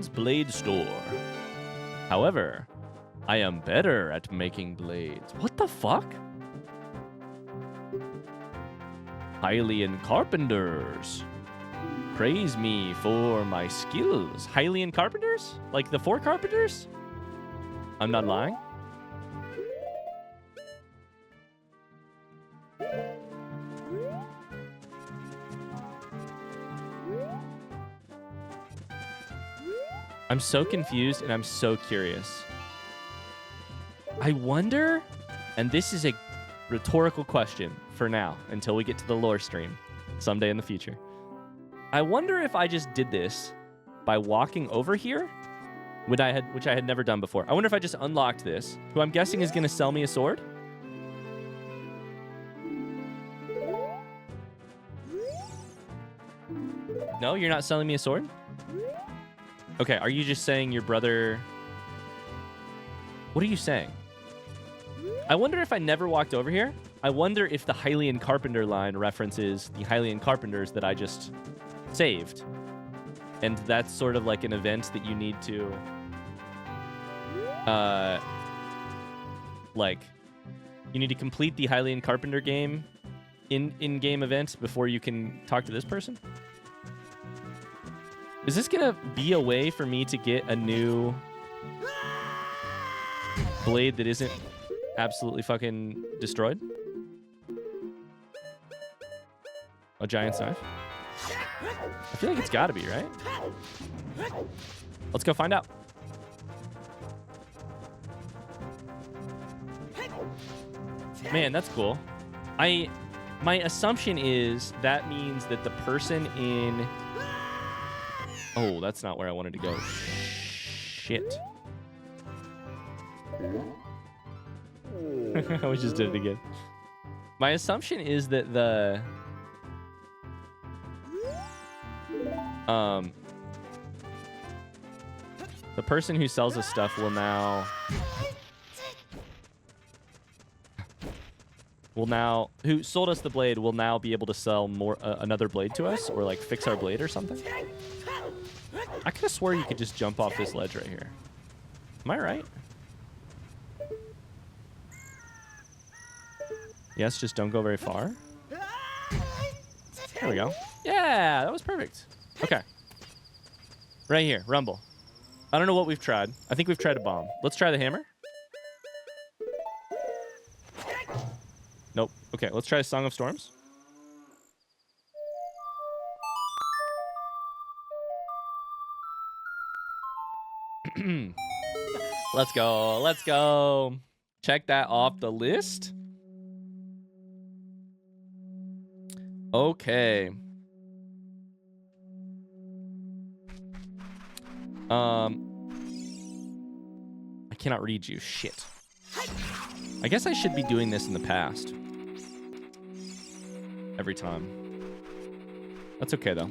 Blade Store. However, I am better at making blades. What the fuck? Hylian Carpenters. Praise me for my skills. Hylian Carpenters? Like the 4 Carpenters? I'm not lying. I'm so confused and I'm so curious. I wonder, and this is a rhetorical question for now until we get to the lore stream someday in the future. I wonder if I just did this by walking over here, which I had never done before. I wonder if I just unlocked this, who I'm guessing is going to sell me a sword. No, you're not selling me a sword? Okay, are you just saying your brother... What are you saying? I wonder if I never walked over here. I wonder if the Hylian Carpenter line references the Hylian Carpenters that I just saved. And that's sort of like an event that you need to... you need to complete the Hylian Carpenter game in-game event before you can talk to this person? Is this gonna be a way for me to get a new blade that isn't absolutely fucking destroyed? A giant's knife? I feel like it's gotta be, right? Let's go find out. Man, that's cool. My assumption is that means that the person in... Oh, that's not where I wanted to go. Shit. We just did it again. My assumption is that the person who sells us stuff will now who sold us the blade will now be able to sell more another blade to us, or like fix our blade or something. I could have swore you could just jump off this ledge right here. Am I right? Yes, just don't go very far. There we go. Yeah, that was perfect. Okay. Right here, rumble. I don't know what we've tried. I think we've tried a bomb. Let's try the hammer. Nope. Okay, let's try Song of Storms. Let's go. Let's go. Check that off the list. Okay. I cannot read you. Shit. I guess I should be doing this in the past. Every time. That's okay, though.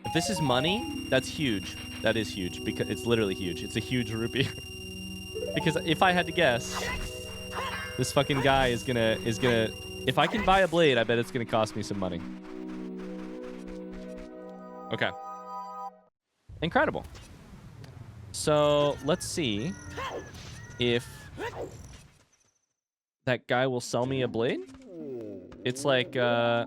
If this is money, that's huge. That is huge, because it's literally huge. It's a huge rupee. Because if I had to guess, this fucking guy is gonna... If I can buy a blade, I bet it's gonna cost me some money. Okay. Incredible. So, let's see if that guy will sell me a blade. It's like, no,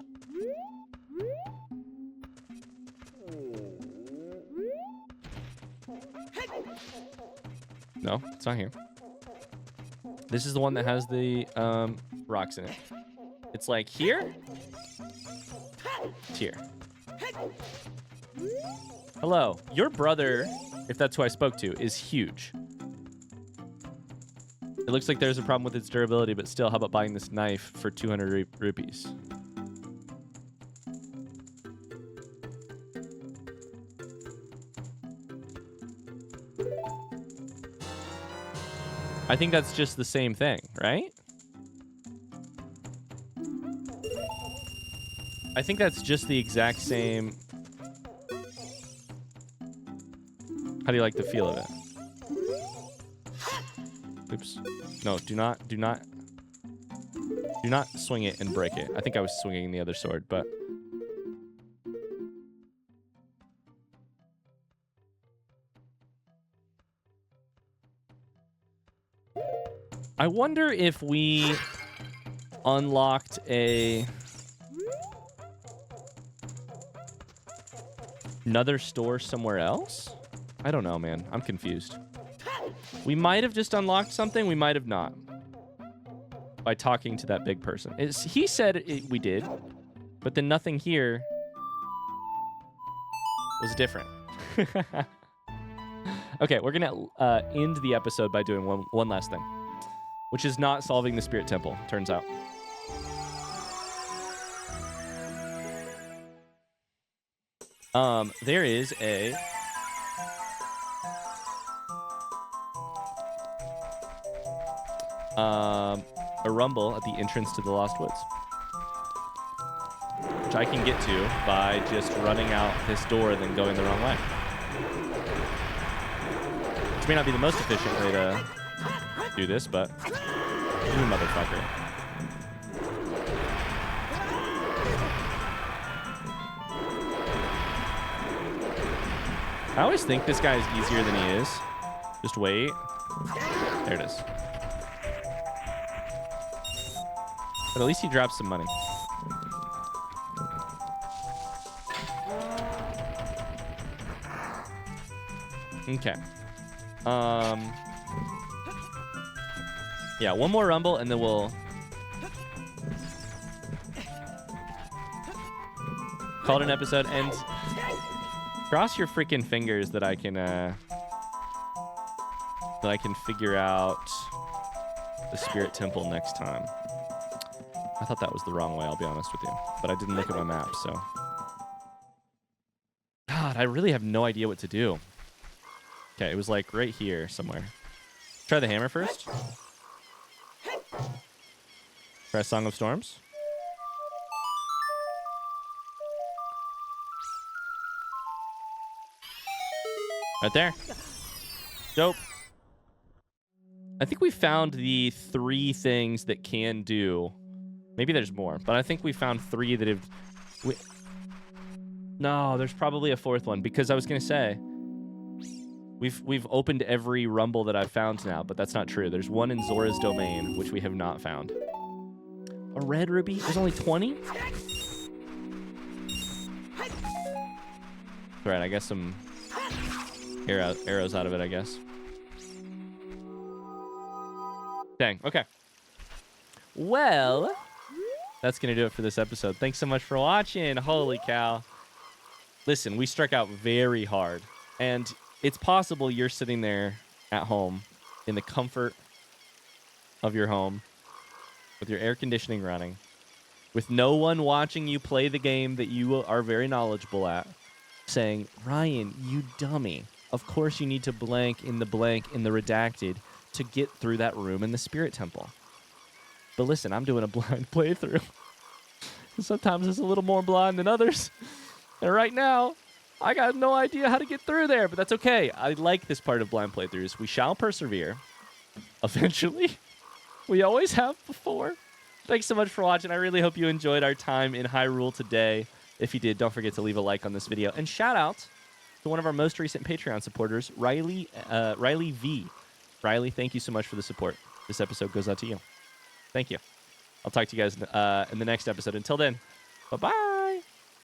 it's not here. This is the one that has the rocks in it. It's like here. It's here. Hello. Your brother, if that's who I spoke to, is huge. It looks like there's a problem with its durability, but still, how about buying this knife for 200 rupees? I think that's just the same thing, right? I think that's just the exact same. How do you like the feel of it? Oops. No, do not swing it and break it. I think I was swinging the other sword, but I wonder if we unlocked another store somewhere else. I don't know, man. I'm confused. We might have just unlocked something. We might have not. By talking to that big person. He said we did, but then nothing here was different. Okay, we're going to end the episode by doing one last thing, which is not solving the Spirit Temple, turns out. There is a rumble at the entrance to the Lost Woods, which I can get to by just running out this door and then going the wrong way. Which may not be the most efficient way to do this, but you motherfucker. I always think this guy is easier than he is. Just wait. There it is. But at least he drops some money. Okay. Yeah, one more rumble and then we'll call it an episode. And cross your freaking fingers that I can figure out the Spirit Temple next time. I thought that was the wrong way, I'll be honest with you. But I didn't look at my map, so. God, I really have no idea what to do. Okay, it was like right here somewhere. Try the hammer first. Try Song of Storms. Right there. Dope. I think we found the 3 things that can do. Maybe there's more, but I think we found 3 that have... No, there's probably a 4th one, because I was going to say, we've opened every rumble that I've found now, but that's not true. There's one in Zora's Domain, which we have not found. A red ruby? There's only 20? All right, I guess some arrows out of it, I guess. Dang, okay. Well, that's going to do it for this episode. Thanks so much for watching. Holy cow. Listen, we struck out very hard. And it's possible you're sitting there at home in the comfort of your home with your air conditioning running, with no one watching you play the game that you are very knowledgeable at, saying, Ryan, you dummy. Of course you need to blank in the redacted to get through that room in the Spirit Temple. But listen, I'm doing a blind playthrough. Sometimes it's a little more blind than others. And right now, I got no idea how to get through there, but that's okay. I like this part of blind playthroughs. We shall persevere. Eventually. We always have before. Thanks so much for watching. I really hope you enjoyed our time in Hyrule today. If you did, don't forget to leave a like on this video. And shout out to one of our most recent Patreon supporters, Riley V. Riley, thank you so much for the support. This episode goes out to you. Thank you. I'll talk to you guys in the next episode. Until then, bye-bye.